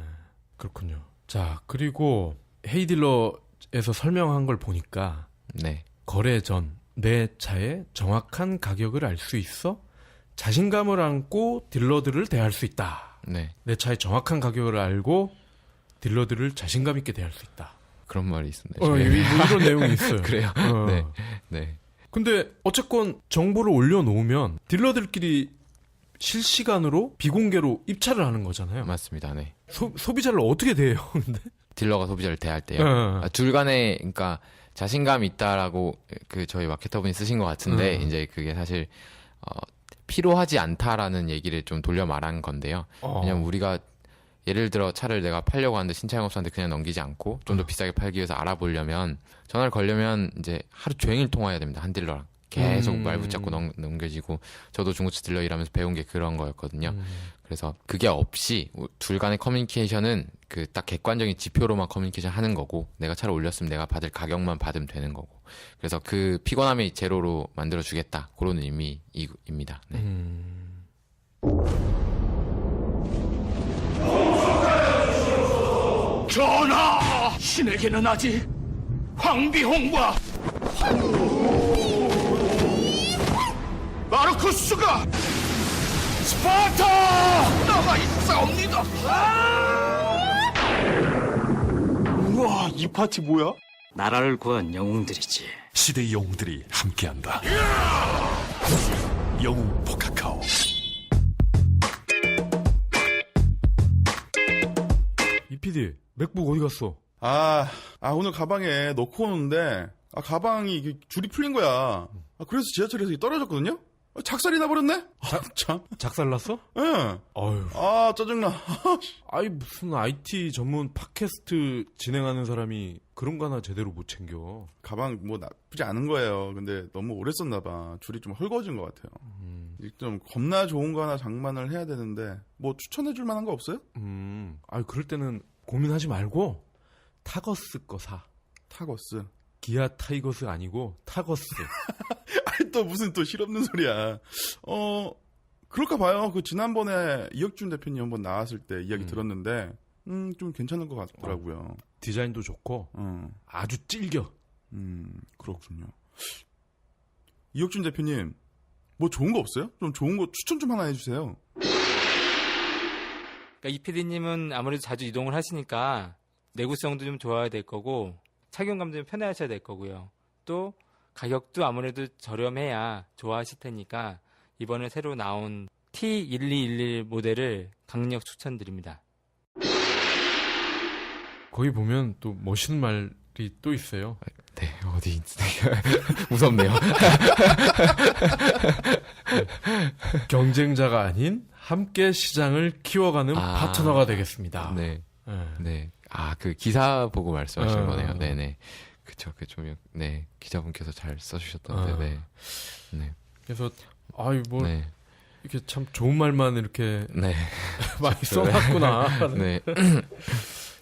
B: 그렇군요. 자, 그리고 헤이딜러에서 설명한 걸 보니까
C: 네.
B: 거래 전 내 차의 정확한 가격을 알 수 있어 자신감을 안고 딜러들을 대할 수 있다.
C: 네.
B: 내 차의 정확한 가격을 알고 딜러들을 자신감 있게 대할 수 있다.
C: 그런 말이 있습니다.
B: 이런 내용이 있어요.
C: 그래요? 네. 네.
B: 근데 어쨌건 정보를 올려놓으면 딜러들끼리 실시간으로 비공개로 입찰을 하는 거잖아요.
C: 맞습니다. 네.
B: 소비자를 어떻게 대해요? 근데
C: 딜러가 소비자를 대할 때요. 둘 간에 그러니까 자신감이 있다라고 그 저희 마케터분이 쓰신 것 같은데 이제 그게 사실 필요하지 않다라는 얘기를 좀 돌려 말한 건데요. 왜냐면 우리가 예를 들어 차를 내가 팔려고 하는데 신차영업소한테 그냥 넘기지 않고 좀 더 비싸게 팔기 위해서 알아보려면 전화를 걸려면 이제 하루 종일 통화해야 됩니다. 한 딜러랑. 계속 말 붙잡고 넘겨지고 저도 중고차 딜러 일하면서 배운 게 그런 거였거든요. 그래서 그게 없이 둘 간의 커뮤니케이션은 그 딱 객관적인 지표로만 커뮤니케이션 하는 거고 내가 차를 올렸으면 내가 받을 가격만 받으면 되는 거고 그래서 그 피곤함이 제로로 만들어 주겠다 그런 의미입니다. 네.
D: 전하! 신에게는 아직 황비홍과 마르쿠스가 스파르타 남아 있사옵니다. 우와, 이 파티 뭐야?
E: 나라를 구한 영웅들이지.
F: 시대의 영웅들이 함께한다. 영웅 포카카오.
B: 이PD 맥북 어디 갔어?
A: 오늘 가방에 넣고 오는데 가방이 이게 줄이 풀린 거야. 그래서 지하철에서 떨어졌거든요. 작살이 나버렸네. 참.
B: 작살났어?
A: 예.
B: 어휴.
A: 짜증나.
B: 아이 무슨 IT 전문 팟캐스트 진행하는 사람이 그런 거 하나 제대로 못 챙겨.
A: 가방 뭐 나쁘지 않은 거예요. 근데 너무 오래 썼나 봐. 줄이 좀 헐거워진 것 같아요. 좀 겁나 좋은 거 하나 장만을 해야 되는데 뭐 추천해 줄 만한 거 없어요?
B: 그럴 때는 고민하지 말고 타거스 거 사.
A: 타거스.
B: 기아 타이거스 아니고 타거스.
A: 또 무슨 또 실없는 소리야. 그럴까 봐요. 그 지난번에 이혁준 대표님 한번 나왔을 때 이야기 들었는데 좀 괜찮은 것 같더라고요.
B: 디자인도 좋고 아주 찔겨.
A: 그렇군요. 이혁준 대표님 뭐 좋은 거 없어요? 좀 좋은 거 추천 좀 하나 해주세요.
G: 그러니까 이 PD님은 아무래도 자주 이동을 하시니까 내구성도 좀 좋아야 될 거고 착용감도 좀 편해하셔야 될 거고요. 또 가격도 아무래도 저렴해야 좋아하실 테니까 이번에 새로 나온 T1211 모델을 강력 추천드립니다.
B: 거기 보면 또 멋있는 말이 또 있어요.
C: 네, 어디 있어요? 무섭네요.
B: 경쟁자가 아닌 함께 시장을 키워가는 파트너가 되겠습니다.
C: 네. 네. 그 기사 보고 말씀하시는 거네요. 네네. 그쵸, 네. 기자분께서 잘 써주셨던데, 네.
B: 그래서,
C: 네.
B: 이렇게 참 좋은 말만 이렇게
C: 네.
B: 많이 써놨구나.
C: 네.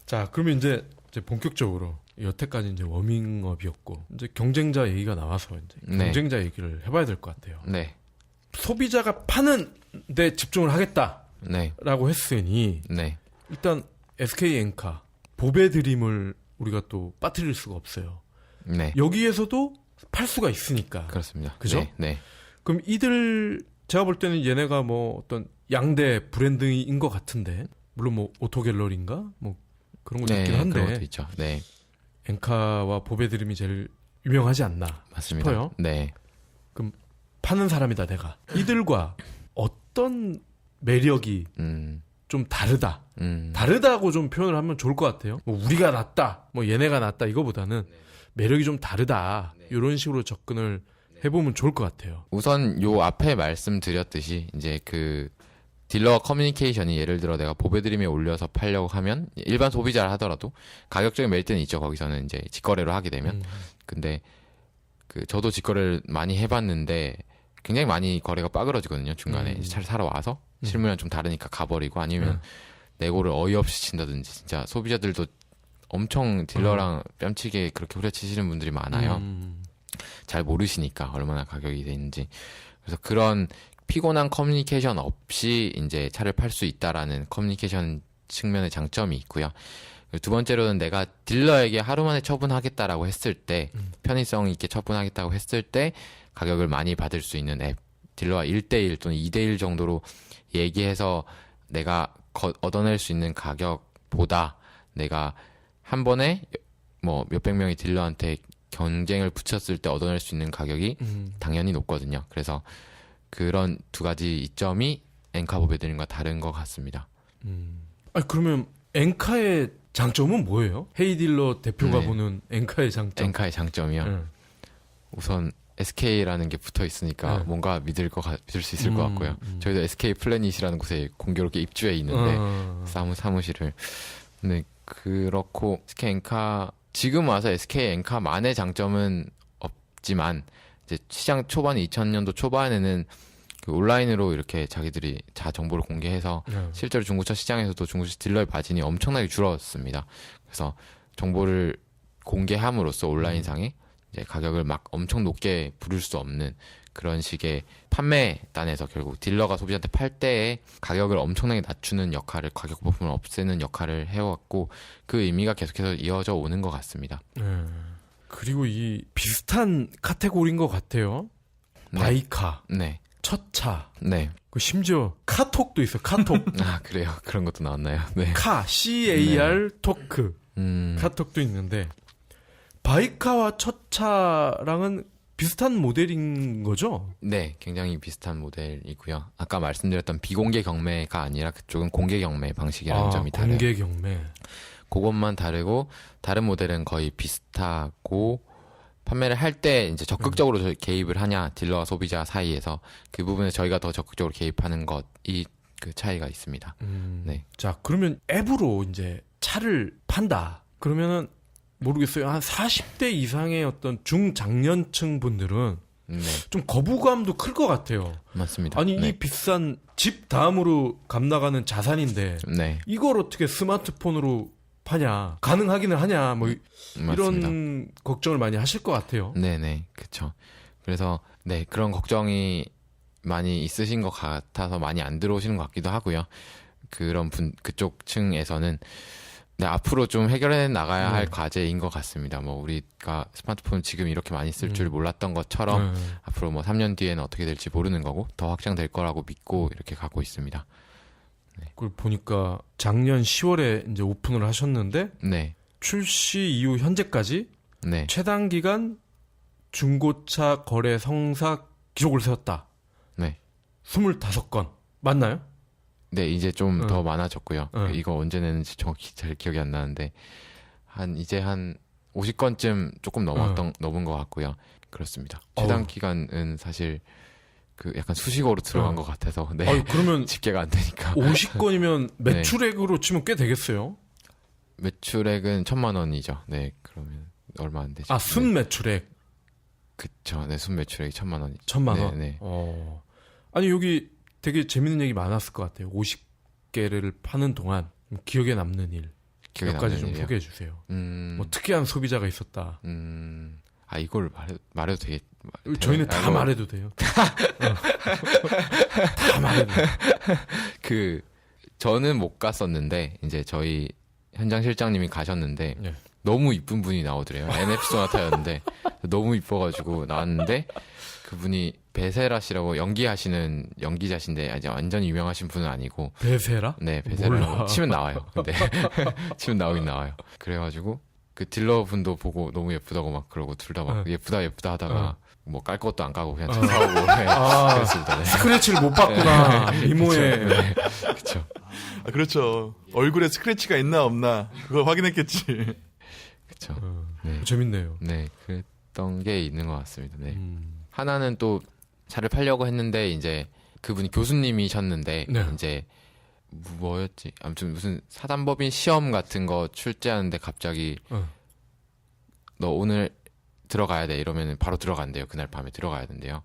B: 자, 그러면 이제 본격적으로 여태까지 이제 워밍업이었고 이제 경쟁자 얘기가 나와서 이제
C: 네.
B: 경쟁자 얘기를 해봐야 될 것 같아요.
C: 네.
B: 소비자가 파는 데 집중을 하겠다라고
C: 네.
B: 했으니
C: 네.
B: 일단 SK 엔카 보배 드림을 우리가 또 빠뜨릴 수가 없어요.
C: 네.
B: 여기에서도 팔 수가 있으니까.
C: 그렇습니다.
B: 그죠?
C: 네. 네.
B: 그럼 이들 제가 볼 때는 얘네가 뭐 어떤 양대 브랜드인 것 같은데 물론 뭐 오토갤러리인가 뭐 그런 것도 있긴 한데
C: 그런 것도 있죠. 네.
B: 엔카와 보배 드림이 제일 유명하지 않나
C: 맞습니다.
B: 싶어요.
C: 네.
B: 파는 사람이다 내가. 이들과 어떤 매력이 좀 다르다. 다르다고 좀 표현을 하면 좋을 것 같아요. 뭐 우리가 낫다, 뭐 얘네가 낫다 이거보다는 매력이 좀 다르다. 이런 식으로 접근을 해보면 좋을 것 같아요.
C: 우선 요 앞에 말씀드렸듯이 이제 그 딜러 커뮤니케이션이 예를 들어 내가 보배드림에 올려서 팔려고 하면 일반 소비자를 하더라도 가격적인 메리트는 있죠. 거기서는 이제 직거래로 하게 되면. 근데 그 저도 직거래를 많이 해봤는데 굉장히 많이 거래가 빠그러지거든요. 중간에 차를 사러 와서 실물이랑 좀 다르니까 가버리고 아니면 내고를 어이없이 친다든지 진짜 소비자들도 엄청 딜러랑 뺨치게 그렇게 후려치시는 분들이 많아요. 잘 모르시니까 얼마나 가격이 되는지. 그래서 그런 피곤한 커뮤니케이션 없이 이제 차를 팔 수 있다라는 커뮤니케이션 측면의 장점이 있고요. 두 번째로는 내가 딜러에게 하루 만에 처분하겠다라고 했을 때 편의성 있게 처분하겠다고 했을 때 가격을 많이 받을 수 있는 앱. 딜러와 1대1 또는 2대1 정도로 얘기해서 내가 얻어낼 수 있는 가격보다 내가 한 번에 뭐 몇백 명의 딜러한테 경쟁을 붙였을 때 얻어낼 수 있는 가격이 당연히 높거든요. 그래서 그런 두 가지 이점이 엔카 보배드림과 다른 것 같습니다.
B: 아니, 그러면 엔카의 장점은 뭐예요? 헤이딜러 대표가
C: 네.
B: 보는 엔카의 장점.
C: 엔카의 장점이요. 우선 SK라는 게 붙어 있으니까 뭔가 믿을 수 있을 것 같고요. 저희도 SK 플래닛이라는 곳에 공교롭게 입주해 있는데 사무실을. 근데 그렇고 SK 엔카 지금 와서 SK 엔카만의 장점은 없지만 이제 시장 초반 2000년도 초반에는 그 온라인으로 이렇게 자기들이 정보를 공개해서 실제로 중고차 시장에서도 중고차 딜러의 마진이 엄청나게 줄었습니다. 그래서 정보를 공개함으로써 온라인상에 이제 가격을 막 엄청 높게 부를 수 없는 그런 식의 판매단에서 결국 딜러가 소비자한테 팔 때에 가격을 엄청나게 낮추는 역할을, 가격 부품을 없애는 역할을 해왔고 그 의미가 계속해서 이어져 오는 것 같습니다.
B: 그리고 이 비슷한 카테고리인 것 같아요.
C: 네.
B: 바이카,
C: 네.
B: 첫차,
C: 네.
B: 그 심지어 카톡도 있어. 카톡.
C: 아, 그래요. 그런 것도 나왔나요? 네.
B: CAR 토크. 카톡도 있는데 바이카와 첫차랑은 비슷한 모델인 거죠?
C: 네, 굉장히 비슷한 모델이고요. 아까 말씀드렸던 비공개 경매가 아니라 그쪽은 공개 경매 방식이라는 점이 다르요.
B: 공개 경매.
C: 그것만 다르고 다른 모델은 거의 비슷하고 판매를 할 때 이제 적극적으로 개입을 하냐 딜러와 소비자 사이에서 그 부분에 저희가 더 적극적으로 개입하는 것이 그 차이가 있습니다. 네.
B: 자, 그러면 앱으로 이제 차를 판다. 그러면은 모르겠어요. 한 40대 이상의 어떤 중장년층 분들은
C: 네,
B: 좀 거부감도 클 것 같아요.
C: 맞습니다.
B: 아니,
C: 네.
B: 이 비싼 집 다음으로 감나가는 자산인데
C: 네,
B: 이걸 어떻게 스마트폰으로 파냐, 가능하기는 하냐, 뭐
C: 맞습니다.
B: 이런 걱정을 많이 하실 것 같아요.
C: 네네, 그쵸. 그래서 네, 그런 걱정이 많이 있으신 것 같아서 많이 안 들어오시는 것 같기도 하고요. 그쪽 층에서는 네, 앞으로 좀 해결해 나가야 할 과제인 것 같습니다. 뭐 우리가 스마트폰 지금 이렇게 많이 쓸 줄 몰랐던 것처럼 앞으로 뭐 3년 뒤에는 어떻게 될지 모르는 거고 더 확장될 거라고 믿고 이렇게 가고 있습니다.
B: 그걸 보니까 작년 10월에 이제 오픈을 하셨는데
C: 네,
B: 출시 이후 현재까지
C: 네,
B: 최단 기간 중고차 거래 성사 기록을 세웠다.
C: 네.
B: 25건. 맞나요?
C: 네, 이제 좀 더 많아졌고요.
B: 응.
C: 이거 언제 내는지 정확히 잘 기억이 안 나는데 이제 한 50건쯤 조금 넘은 것 같고요. 그렇습니다. 최단 기간은 사실 그 약간 수식어로 들어간 것 같아서 네.
B: 그러면
C: 집계가 안 되니까
B: 50건이면 매출액으로 치면 꽤 되겠어요.
C: 매출액은 1,000만 원이죠. 네, 그러면 얼마 안 되죠.
B: 순
C: 네.
B: 매출액
C: 그쵸. 네, 순 매출액이 1,000만 원이죠.
B: 1,000만 원.
C: 네, 네.
B: 아니 여기 되게 재밌는 얘기 많았을 것 같아요. 50개를 파는 동안 기억에 남는 일
C: 기억에
B: 몇 가지
C: 남는
B: 좀
C: 일이요?
B: 소개해 주세요.
C: 음,
B: 뭐 특이한 소비자가 있었다.
C: 아 이걸 말해도 되게
B: 저희는 다
C: 이거-
B: 말해도 돼요. 다 말해도 돼요.
C: 그 저는 못 갔었는데 이제 저희 현장 실장님이 가셨는데
B: 네.
C: 너무 이쁜 분이 나오더래요. NF 소나타였는데 너무 이뻐가지고 나왔는데 그분이 베세라 씨라고 연기하시는 연기자신데 아직 완전히 유명하신 분은 아니고
B: 베세라?
C: 네 베세라라고
B: 몰라.
C: 치면 나와요. 근데 치면 나오긴 나와요. 그래가지고 그 딜러 분도 보고 너무 예쁘다고 막 그러고 둘 다 막 예쁘다 하다가 뭐 깔 것도 안 까고 그냥 차 사오고 그랬습니다. 네.
B: 스크래치를 못 봤구나. 이모의.
C: 네. 그쵸.
A: 아, 그렇죠. 얼굴에 스크래치가 있나 없나 그걸 확인했겠지.
C: 그쵸. 네.
B: 재밌네요.
C: 네, 그랬던 게 있는 것 같습니다. 네. 하나는 또 차를 팔려고 했는데 이제 그분이 교수님이셨는데
B: 네.
C: 이제 뭐였지? 아무튼 무슨 사단법인 시험 같은 거 출제하는데 갑자기 너 오늘 들어가야 돼 이러면 바로 들어간대요. 그날 밤에 들어가야 된대요.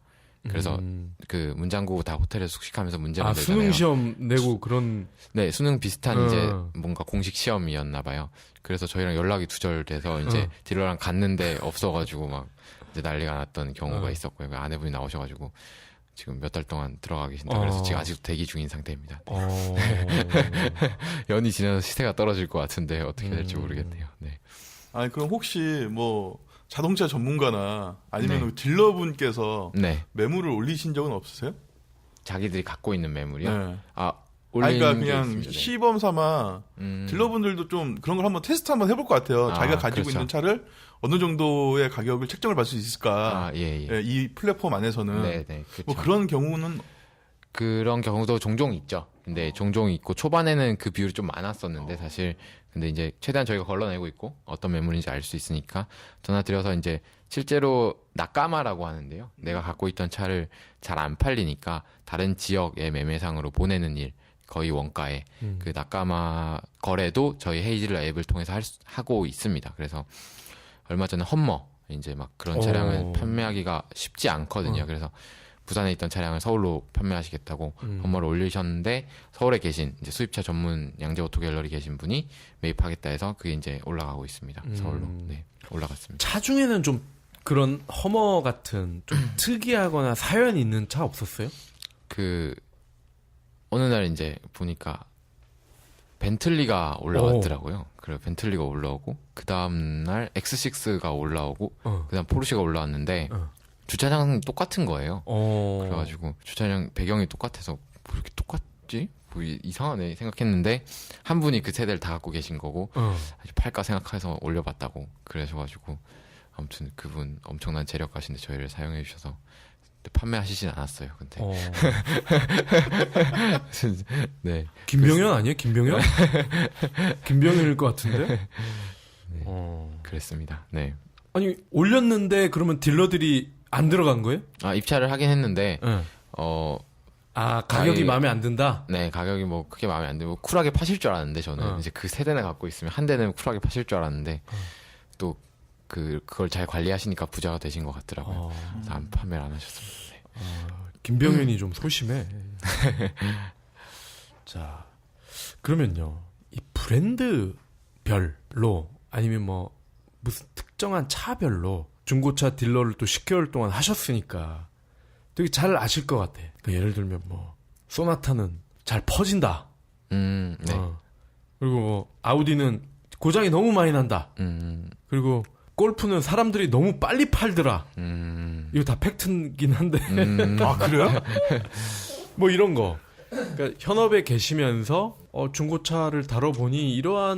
C: 그래서 그 문장고 다 호텔에서 숙식하면서 문제 만들잖아요.
B: 수능 시험 내고 그런.
C: 네, 수능 비슷한 이제 뭔가 공식 시험이었나 봐요. 그래서 저희랑 연락이 두절돼서 이제 딜러랑 갔는데 없어가지고 막 이제 난리가 났던 경우가 있었고요. 그 아내분이 나오셔가지고 지금 몇 달 동안 들어가 계신다. 그래서 지금 아직도 대기 중인 상태입니다. 연이 지나서 시세가 떨어질 것 같은데 어떻게 될지 모르겠네요. 네.
A: 아니 그럼 혹시 뭐 자동차 전문가나 아니면
C: 네.
A: 딜러분께서
C: 네,
A: 매물을 올리신 적은 없으세요?
C: 자기들이 갖고 있는 매물이요.
A: 네.
C: 아,
A: 아니,
C: 올리는
A: 그러니까
C: 게
A: 그냥
C: 있습니다. 네.
A: 시범 삼아 딜러분들도 좀 그런 걸 한번 테스트 한번 해볼 것 같아요.
C: 아,
A: 자기가 가지고
C: 그렇죠.
A: 있는 차를 어느 정도의 가격을 책정을 받을 수 있을까?
C: 아, 예, 예.
A: 예, 이 플랫폼 안에서는
C: 네, 네, 그렇죠.
A: 뭐 그런 경우는
C: 그런 경우도 종종 있죠. 근데 종종 있고 초반에는 그 비율이 좀 많았었는데 사실 근데 이제 최대한 저희가 걸러내고 있고 어떤 매물인지 알 수 있으니까 전화 드려서 이제 실제로 낙가마라고 하는데요. 내가 갖고 있던 차를 잘 안 팔리니까 다른 지역의 매매상으로 보내는 일 거의 원가에 그 낙가마 거래도 저희 헤이즐 앱을 통해서 하고 있습니다. 그래서 얼마 전에 험머 이제 막 그런 차량을 판매하기가 쉽지 않거든요. 그래서 부산에 있던 차량을 서울로 판매하시겠다고 험머를 올리셨는데 서울에 계신 이제 수입차 전문 양재 오토 갤러리 계신 분이 매입하겠다 해서 그게 이제 올라가고 있습니다. 서울로. 네. 올라갔습니다.
B: 차 중에는 좀 그런 허머 같은 좀 특이하거나 사연이 있는 차 없었어요?
C: 그 어느 날 이제 보니까 벤틀리가 올라왔더라고요. 그래 벤틀리가 올라오고 그 다음 날 X6가 올라오고 그다음 포르쉐가 올라왔는데 주차장 똑같은 거예요. 그래가지고 주차장 배경이 똑같아서 뭐 이렇게 똑같지? 뭐 이상하네 생각했는데 한 분이 그 세대를 다 갖고 계신 거고 아주 팔까 생각해서 올려봤다고 그러셔가지고 아무튼 그분 엄청난 재력가신데 저희를 사용해 주셔서 판매하시진 않았어요. 근데 네
B: 김병현 아니에요? 김병현? 김병현일 것 같은데.
C: 그랬습니다. 네.
B: 아니 올렸는데 그러면 딜러들이 안 들어간 거예요?
C: 아 입찰을 하긴 했는데
B: 네. 아 가격이
C: 아예-
B: 마음에 안 든다.
C: 네 가격이 뭐 크게 마음에 안 들고 쿨하게 파실 줄 알았는데 저는 이제 그 세 대나 갖고 있으면 한 대는 쿨하게 파실 줄 알았는데 또 그걸 잘 관리하시니까 부자가 되신 것 같더라고요. 그래서 판매를 안 하셨습니다. 네.
B: 김병현이 좀 소심해. 자, 그러면요. 이 브랜드별로 아니면 뭐 무슨 특정한 차별로 중고차 딜러를 또 10개월 동안 하셨으니까 되게 잘 아실 것 같아. 그러니까 예를 들면 뭐 소나타는 잘 퍼진다.
C: 네.
B: 그리고 뭐 아우디는 고장이 너무 많이 난다. 그리고 골프는 사람들이 너무 빨리 팔더라. 이거 다 팩트긴 한데.
A: 아 그래요?
B: 뭐 이런 거. 그러니까 현업에 계시면서 중고차를 다뤄보니 이러한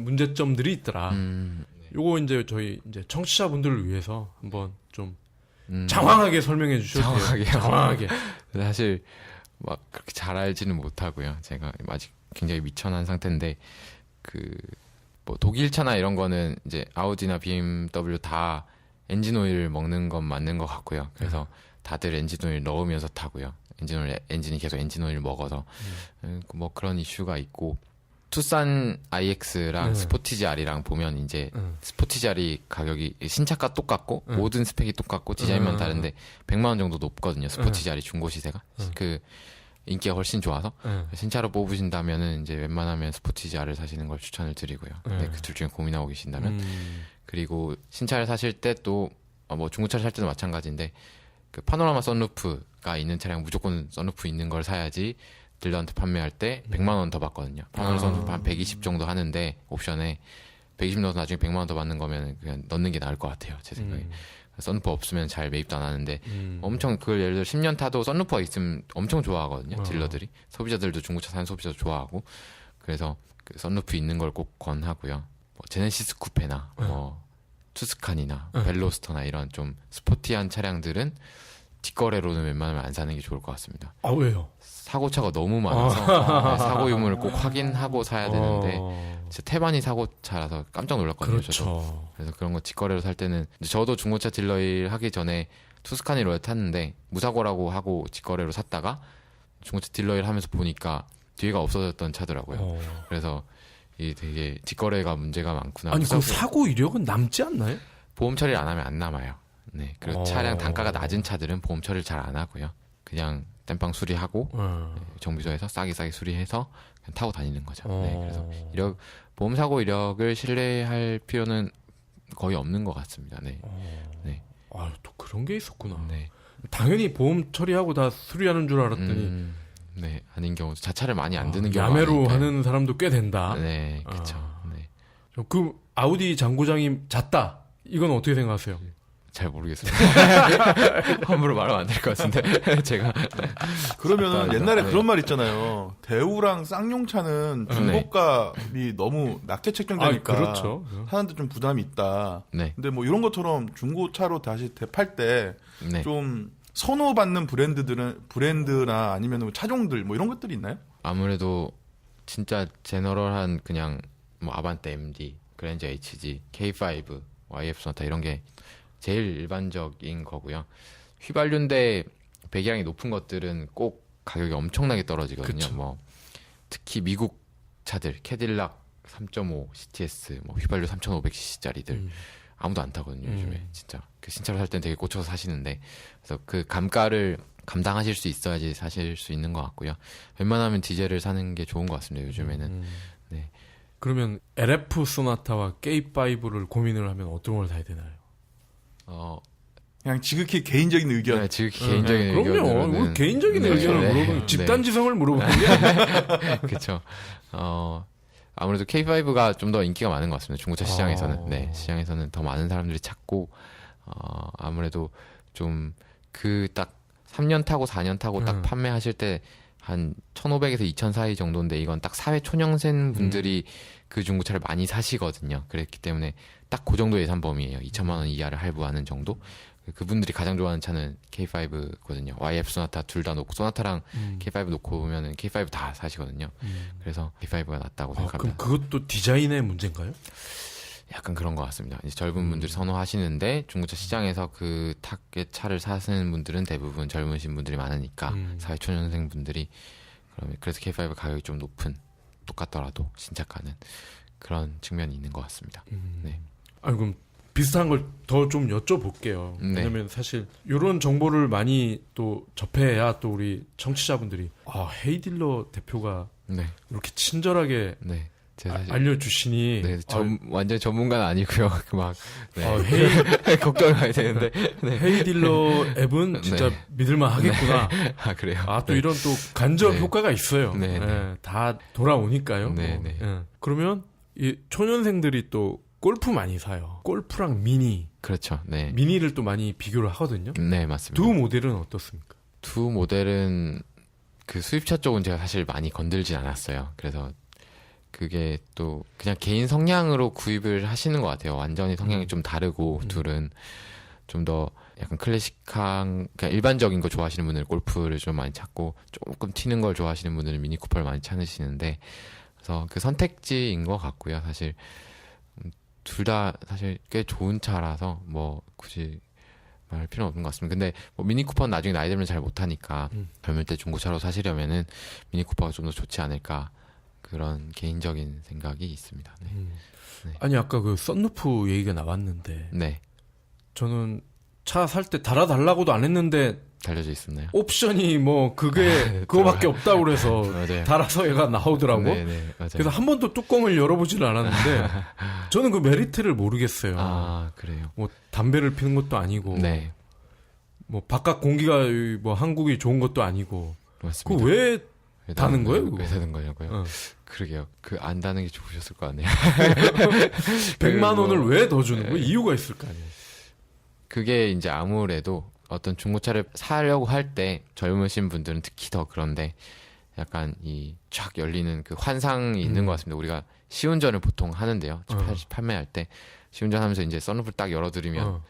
B: 문제점들이 있더라. 요거 이제 저희 이제 청취자분들을 위해서 한번 좀 장황하게 설명해 주셔도 돼요.
C: 장황하게요?
B: 장황하게.
C: 사실 막 그렇게 잘 알지는 못하고요. 제가 아직 굉장히 미천한 상태인데 뭐 독일차나 이런 거는 이제 아우디나 BMW 다 엔진 오일 먹는 건 맞는 것 같고요. 그래서 다들 엔진 오일 넣으면서 타고요. 엔진이 계속 엔진 오일 먹어서 뭐 그런 이슈가 있고 투싼 IX랑 스포티지 R이랑 보면 이제 스포티지 R이 가격이 신차가 똑같고 모든 스펙이 똑같고 디자인만 다른데 100만 원 정도 높거든요. 스포티지 R이 중고 시세가 인기가 훨씬 좋아서
B: 네.
C: 신차로 뽑으신다면은 이제 웬만하면 스포티지 R을 사시는 걸 추천을 드리고요. 네, 그 둘 중에 고민하고 계신다면 그리고 신차를 사실 때 또 뭐 중고차를 살 때도 마찬가지인데 그 파노라마 썬루프가 있는 차량 무조건 썬루프 있는 걸 사야지 딜러한테 판매할 때 100만 원 더 받거든요. 파노라마 썬루프 한 120 정도 하는데 옵션에 120 넣어서 나중에 100만 원 더 받는 거면 그냥 넣는 게 나을 것 같아요. 제 생각에. 썬루프 없으면 잘 매입도 안 하는데 엄청 그걸 예를 들어 10년 타도 썬루프가 있으면 엄청 좋아하거든요. 딜러들이. 소비자들도 중고차 사는 소비자도 좋아하고 그래서 그 썬루프 있는 걸 꼭 권하고요. 뭐 제네시스 쿠페나 뭐 투스칸이나 벨로스터나 이런 좀 스포티한 차량들은 뒷거래로는 웬만하면 안 사는 게 좋을 것 같습니다.
B: 아 왜요?
C: 사고차가 너무 많아서 네, 사고 유무를 꼭 확인하고 사야 되는데 진짜 태반이 사고차라서 깜짝 놀랐거든요.
B: 그렇죠.
C: 저도. 그래서 그런 거 뒷거래로 살 때는 저도 중고차 딜러 일 하기 전에 투스카니 로얄 탔는데 무사고라고 하고 뒷거래로 샀다가 중고차 딜러 일 하면서 보니까 뒤에가 없어졌던 차더라고요. 그래서 이 되게 뒷거래가 문제가 많구나.
B: 아니 그 사고 이력은 남지 않나요?
C: 보험 처리를 안 하면 안 남아요. 네. 그리고 차량 단가가 낮은 차들은 보험 처리를 잘 안 하고요. 그냥 땜빵 수리하고 정비소에서 싸게 수리해서 그냥 타고 다니는 거죠. 네. 그래서 보험 사고 이력을 신뢰할 필요는 거의 없는 것 같습니다. 네. 네.
B: 아, 또 그런 게 있었구나.
C: 네.
B: 당연히 보험 처리하고 다 수리하는 줄 알았더니
C: 네, 아닌 경우 자차를 많이 안 드는 경우가
B: 야매로
C: 많으니까요.
B: 하는 사람도 꽤 된다.
C: 네, 그렇죠. 네.
B: 그 아우디 장고장이 잤다. 이건 어떻게 생각하세요?
C: 잘 모르겠습니다. 함부로 말하면 안 될 것 같은데 제가
A: 그러면은 옛날에
C: 네.
A: 그런 말 있잖아요. 대우랑 쌍용차는 중고값이 너무 낮게 책정되니까
B: 아, 그렇죠.
A: 사는데 좀 부담이 있다.
C: 네.
A: 근데 뭐 이런 것처럼 중고차로 다시 대팔 때
C: 네.
A: 좀 선호받는 브랜드나 아니면 뭐 차종들 뭐 이런 것들이 있나요?
C: 아무래도 진짜 제너럴한 그냥 뭐 아반떼 MD, 그랜저 HG, K5, YF 소나타 이런 게 제일 일반적인 거고요. 휘발유인데 배기량이 높은 것들은 꼭 가격이 엄청나게 떨어지거든요.
B: 그쵸.
C: 뭐 특히 미국 차들 캐딜락 3.5 CTS, 뭐 휘발유 3,500cc짜리들 아무도 안 타거든요. 요즘에 진짜 그 신차로 살 땐 되게 꽂혀서 사시는데 그래서 그 감가를 감당하실 수 있어야지 사실 수 있는 것 같고요. 웬만하면 디젤을 사는 게 좋은 것 같습니다. 요즘에는. 네.
B: 그러면 LF 소나타와 K5를 고민을 하면 어떤 걸 사야 되나요?
A: 그냥 지극히 개인적인 의견.
C: 네, 지금 개인적인
B: 그럼요.
C: 의견으로는
B: 우리 개인적인
C: 네,
B: 의견을
C: 네,
B: 물어보는
C: 네.
B: 집단지성을 물어보는 게
C: 그렇죠. 아무래도 K5가 좀 더 인기가 많은 것 같습니다. 중고차 시장에서는. 네, 시장에서는 더 많은 사람들이 찾고 아무래도 좀 그 딱 3년 타고 4년 타고 딱 판매하실 때 한 1,500에서 2,000 사이 정도인데 이건 딱 사회 초년생 분들이 그 중고차를 많이 사시거든요. 그랬기 때문에 딱 그 정도 예산 범위예요. 2천만 원 이하를 할부하는 정도. 그분들이 가장 좋아하는 차는 K5거든요. YF 소나타 둘 다 놓고 소나타랑 K5 놓고 보면은 K5 다 사시거든요. 그래서 K5가 낫다고
B: 그럼
C: 생각합니다.
B: 그것도 디자인의 문제인가요?
C: 약간 그런 것 같습니다. 이제 젊은 분들이 선호하시는데 중고차 시장에서 그 탁의 차를 사시는 분들은 대부분 젊으신 분들이 많으니까 사회초년생 분들이 그래서 K5 가격이 좀 높은 똑같더라도 신차가는 그런 측면이 있는 것 같습니다. 네.
B: 아니 그럼 비슷한 걸 더 좀 여쭤볼게요.
C: 네.
B: 왜냐면 사실 이런 정보를 많이 또 접해야 또 우리 청취자분들이 헤이딜러 대표가
C: 네.
B: 이렇게 친절하게
C: 네. 제가 사실
B: 알려주시니
C: 네, 완전 전문가는 아니고요. 네.
B: 헤이,
C: 걱정을 해야 되는데. 네.
B: 헤이딜러 앱은 진짜
C: 네.
B: 믿을만 하겠구나.
C: 아, 그래요?
B: 또
C: 네.
B: 이런 또 간접
C: 네.
B: 효과가 있어요.
C: 네, 네.
B: 다 돌아오니까요.
C: 네, 네.
B: 그러면 이 초년생들이 또 골프 많이 사요. 골프랑 미니.
C: 그렇죠. 네.
B: 미니를 또 많이 비교를 하거든요.
C: 네, 맞습니다.
B: 두 모델은 어떻습니까?
C: 두 모델은 그 수입차 쪽은 제가 사실 많이 건들진 않았어요. 그래서 그게 또 그냥 개인 성향으로 구입을 하시는 것 같아요. 완전히 성향이 좀 다르고 둘은 좀 더 약간 클래식한 그냥 일반적인 거 좋아하시는 분들은 골프를 좀 많이 찾고 조금 튀는 걸 좋아하시는 분들은 미니쿠퍼를 많이 찾으시는데 그래서 그 선택지인 것 같고요. 사실 둘 다 사실 꽤 좋은 차라서 뭐 굳이 말할 필요는 없는 것 같습니다. 근데 뭐 미니쿠퍼는 나중에 나이 들면 잘 못하니까 젊을 때 중고차로 사시려면은 미니쿠퍼가 좀 더 좋지 않을까 그런 개인적인 생각이 있습니다. 네.
B: 아니 아까 그 썬루프 얘기가 나왔는데
C: 네.
B: 저는 차 살 때 달아달라고도 안 했는데
C: 달려져 있었나요?
B: 옵션이 뭐 그게 그거밖에 없다고 그래서
C: 맞아요.
B: 달아서 얘가 나오더라고.
C: 네네, 맞아요.
B: 그래서 한 번도 뚜껑을 열어보지를 않았는데 저는 그 메리트를 모르겠어요.
C: 아, 그래요.
B: 뭐 담배를 피는 것도 아니고
C: 네,
B: 뭐 바깥 공기가 뭐 한국이 좋은 것도 아니고
C: 맞습니다.
B: 그 왜 다는 거예요?
C: 왜 다는 거냐고요?
B: 어.
C: 그러게요. 그 안 다는 게 좋으셨을 것 같네요.
B: 100만 원을
C: 뭐,
B: 왜 더 주는
C: 네.
B: 거예요? 이유가 있을 거 아니에요.
C: 그게 이제 아무래도 어떤 중고차를 사려고 할 때 젊으신 분들은 특히 더 그런데 약간 이 쫙 열리는 그 환상이 있는 것 같습니다. 우리가 시운전을 보통 하는데요. 판매할 때 시운전하면서 이제 썬루프를 딱 열어드리면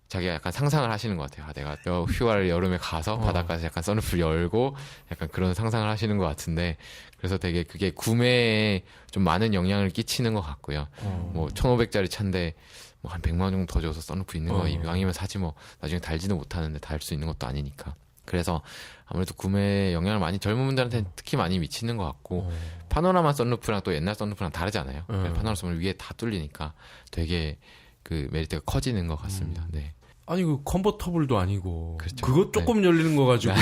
C: 자기가 약간 상상을 하시는 것 같아요. 아, 내가 휴가를 여름에 가서 바닷가에서 약간 썬루프를 열고 약간 그런 상상을 하시는 것 같은데 그래서 되게 그게 구매에 좀 많은 영향을 끼치는 것 같고요. 뭐 1,500짜리 차인데 뭐 한 100만 원 정도 더 줘서 썬루프 있는 거 이왕이면 사지 뭐 나중에 달지도 못하는데 달 수 있는 것도 아니니까. 그래서 아무래도 구매에 영향을 많이 젊은 분들한테 특히 많이 미치는 것 같고 파노라마 썬루프랑 또 옛날 썬루프랑 다르잖아요. 파노라마 썬루프 위에 다 뚫리니까 되게 그 메리트가 커지는 것 같습니다. 네.
B: 아니 그 컨버터블도 아니고
C: 그렇죠.
B: 그거 조금 열리는 거 가지고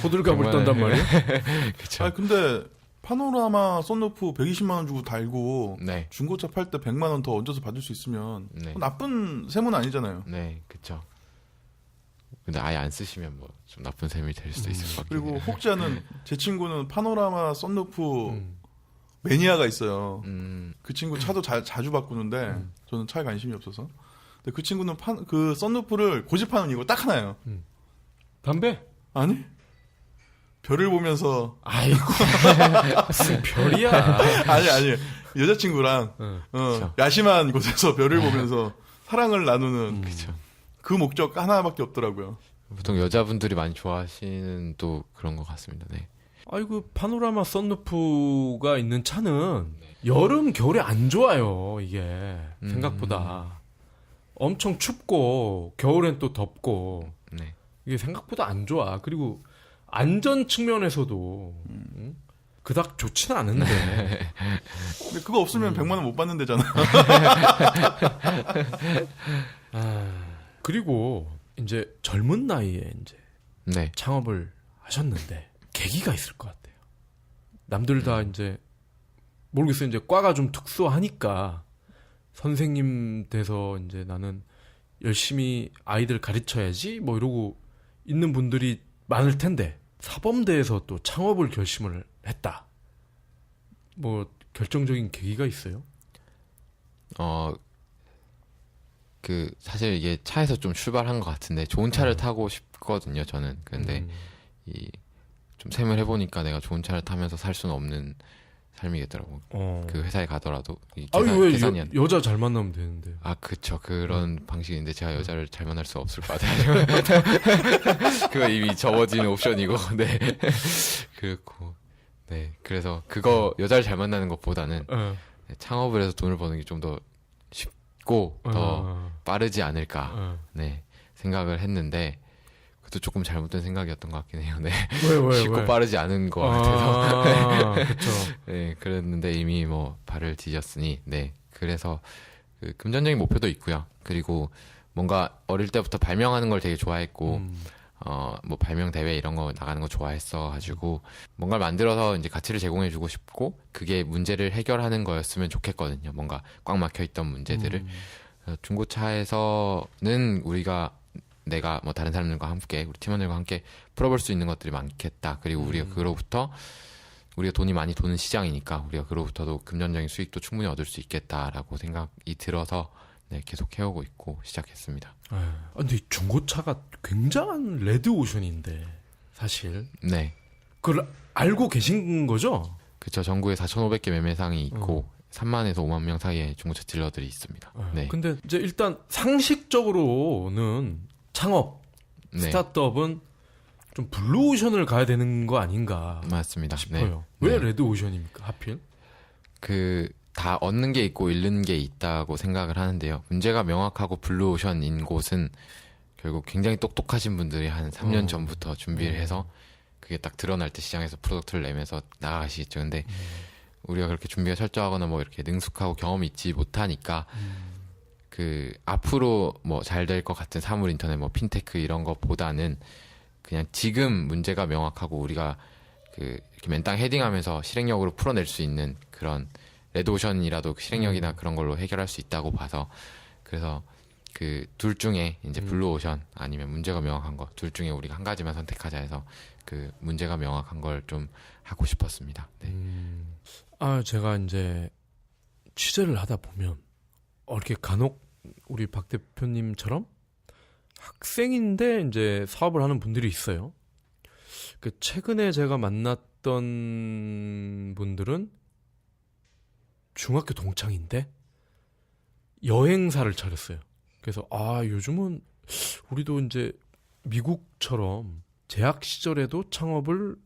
B: 호들갑을 떤단 말이에요?
C: 그렇죠.
A: 아 근데 파노라마 썬루프 120만 원 주고 달고
C: 네.
A: 중고차 팔 때 100만 원 더 얹어서 받을 수 있으면
C: 네.
A: 나쁜 셈은 아니잖아요.
C: 네, 그렇죠. 근데 아예 안 쓰시면 뭐 좀 나쁜 셈이 될 수도 있을 것 같긴
A: 그리고
C: 해요.
A: 혹자는 제 친구는 파노라마 썬루프 매니아가 있어요. 그 친구 차도 자주 바꾸는데 저는 차에 관심이 없어서. 근데 그 친구는 그 썬루프를 고집하는 이유가 딱 하나예요.
B: 담배?
A: 아니? 별을 보면서
B: 아이고 무슨 별이야.
A: 아니 여자친구랑
C: 그쵸.
A: 야심한 곳에서 별을 보면서 사랑을 나누는
C: 그렇죠.
A: 그 목적 하나밖에 없더라고요.
C: 보통 여자분들이 많이 좋아하시는 또 그런 것 같습니다. 네.
B: 아이고 파노라마 썬루프가 있는 차는 여름 겨울에 안 좋아요. 이게 생각보다 엄청 춥고 겨울엔 또 덥고
C: 네.
B: 이게 생각보다 안 좋아. 그리고 안전 측면에서도 그닥 좋지는 않은데.
A: 근데 그거 없으면 100만 원 못 받는 데잖아.
B: 그리고 이제 젊은 나이에 이제
C: 네.
B: 창업을 하셨는데 계기가 있을 것 같아요. 남들 다 이제 모르겠어요. 이제 과가 좀 특수하니까 선생님 돼서 이제 나는 열심히 아이들 가르쳐야지 뭐 이러고 있는 분들이 많을 텐데 사범대에서 또 창업을 결심을 했다. 뭐 결정적인 계기가 있어요?
C: 그 사실 이게 차에서 좀 출발한 것 같은데 좋은 차를 타고 싶거든요. 저는. 근데 이 좀 셈을 해보니까 내가 좋은 차를 타면서 살 수는 없는 삶이겠더라고. 그 회사에 가더라도 이
B: 아니 왜
C: 계산이 안
B: 여자 잘 만나면 되는데.
C: 아, 그쵸. 그런 방식인데 제가 여자를 잘 만날 수 없을 것 같아요. 그거 이미 접어진 옵션이고, 네. 그렇고, 네. 그래서 그거 여자를 잘 만나는 것보다는 네, 창업을 해서 돈을 버는 게 좀 더 쉽고 더 빠르지 않을까, 네. 생각을 했는데 그것도 조금 잘못된 생각이었던 것 같긴 해요. 네.
B: 왜?
C: 쉽고 빠르지 않은 것 같아서.
B: 그렇죠.
C: 네, 그랬는데 이미 뭐 발을 뒤졌으니, 네. 그래서 그 금전적인 목표도 있고요. 그리고 뭔가 어릴 때부터 발명하는 걸 되게 좋아했고, 뭐 발명 대회 이런 거 나가는 거 좋아했어 가지고 뭔가를 만들어서 이제 가치를 제공해주고 싶고 그게 문제를 해결하는 거였으면 좋겠거든요. 뭔가 꽉 막혀 있던 문제들을 중고차에서는 내가 뭐 다른 사람들과 함께 우리 팀원들과 함께 풀어볼 수 있는 것들이 많겠다. 그리고 우리가 우리가 돈이 많이 도는 시장이니까 우리가 그로부터도 금전적인 수익도 충분히 얻을 수 있겠다라고 생각이 들어서 네, 계속 해오고 있고 시작했습니다.
B: 근데 중고차가 굉장한 레드오션인데 사실
C: 네,
B: 그걸 알고 계신 거죠?
C: 그쵸. 전국에 4,500개 매매상이 있고 3만에서 5만 명 사이에 중고차 딜러들이 있습니다. 네.
B: 근데 이제 일단 상식적으로는 창업,
C: 네.
B: 스타트업은 좀 블루오션을 가야 되는 거 아닌가
C: 맞습니다.
B: 싶어요.
C: 네.
B: 왜
C: 네.
B: 레드오션입니까? 하필?
C: 다 얻는 게 있고 잃는 게 있다고 생각을 하는데요. 문제가 명확하고 블루오션인 곳은 결국 굉장히 똑똑하신 분들이 한 3년 전부터 준비를 해서 그게 딱 드러날 때 시장에서 프로덕트를 내면서 나아가시겠죠. 근데 우리가 그렇게 준비가 철저하거나 뭐 이렇게 능숙하고 경험이 있지 못하니까 앞으로 뭐 잘 될 것 같은 사물 인터넷 뭐 핀테크 이런 것보다는 그냥 지금 문제가 명확하고 우리가 이렇게 맨땅 헤딩하면서 실행력으로 풀어낼 수 있는 그런 레드오션이라도 실행력이나 그런 걸로 해결할 수 있다고 봐서 그래서 둘 중에 이제 블루오션 아니면 문제가 명확한 거 둘 중에 우리가 한 가지만 선택하자 해서 문제가 명확한 걸 좀 하고 싶었습니다. 네.
B: 제가 이제 취재를 하다 보면 이렇게 간혹 우리 박 대표님처럼 학생인데 이제 사업을 하는 분들이 있어요. 최근에 제가 만났던 분들은 중학교 동창인데 여행사를 차렸어요. 그래서 요즘은 우리도 이제 미국처럼 재학 시절에도 창업을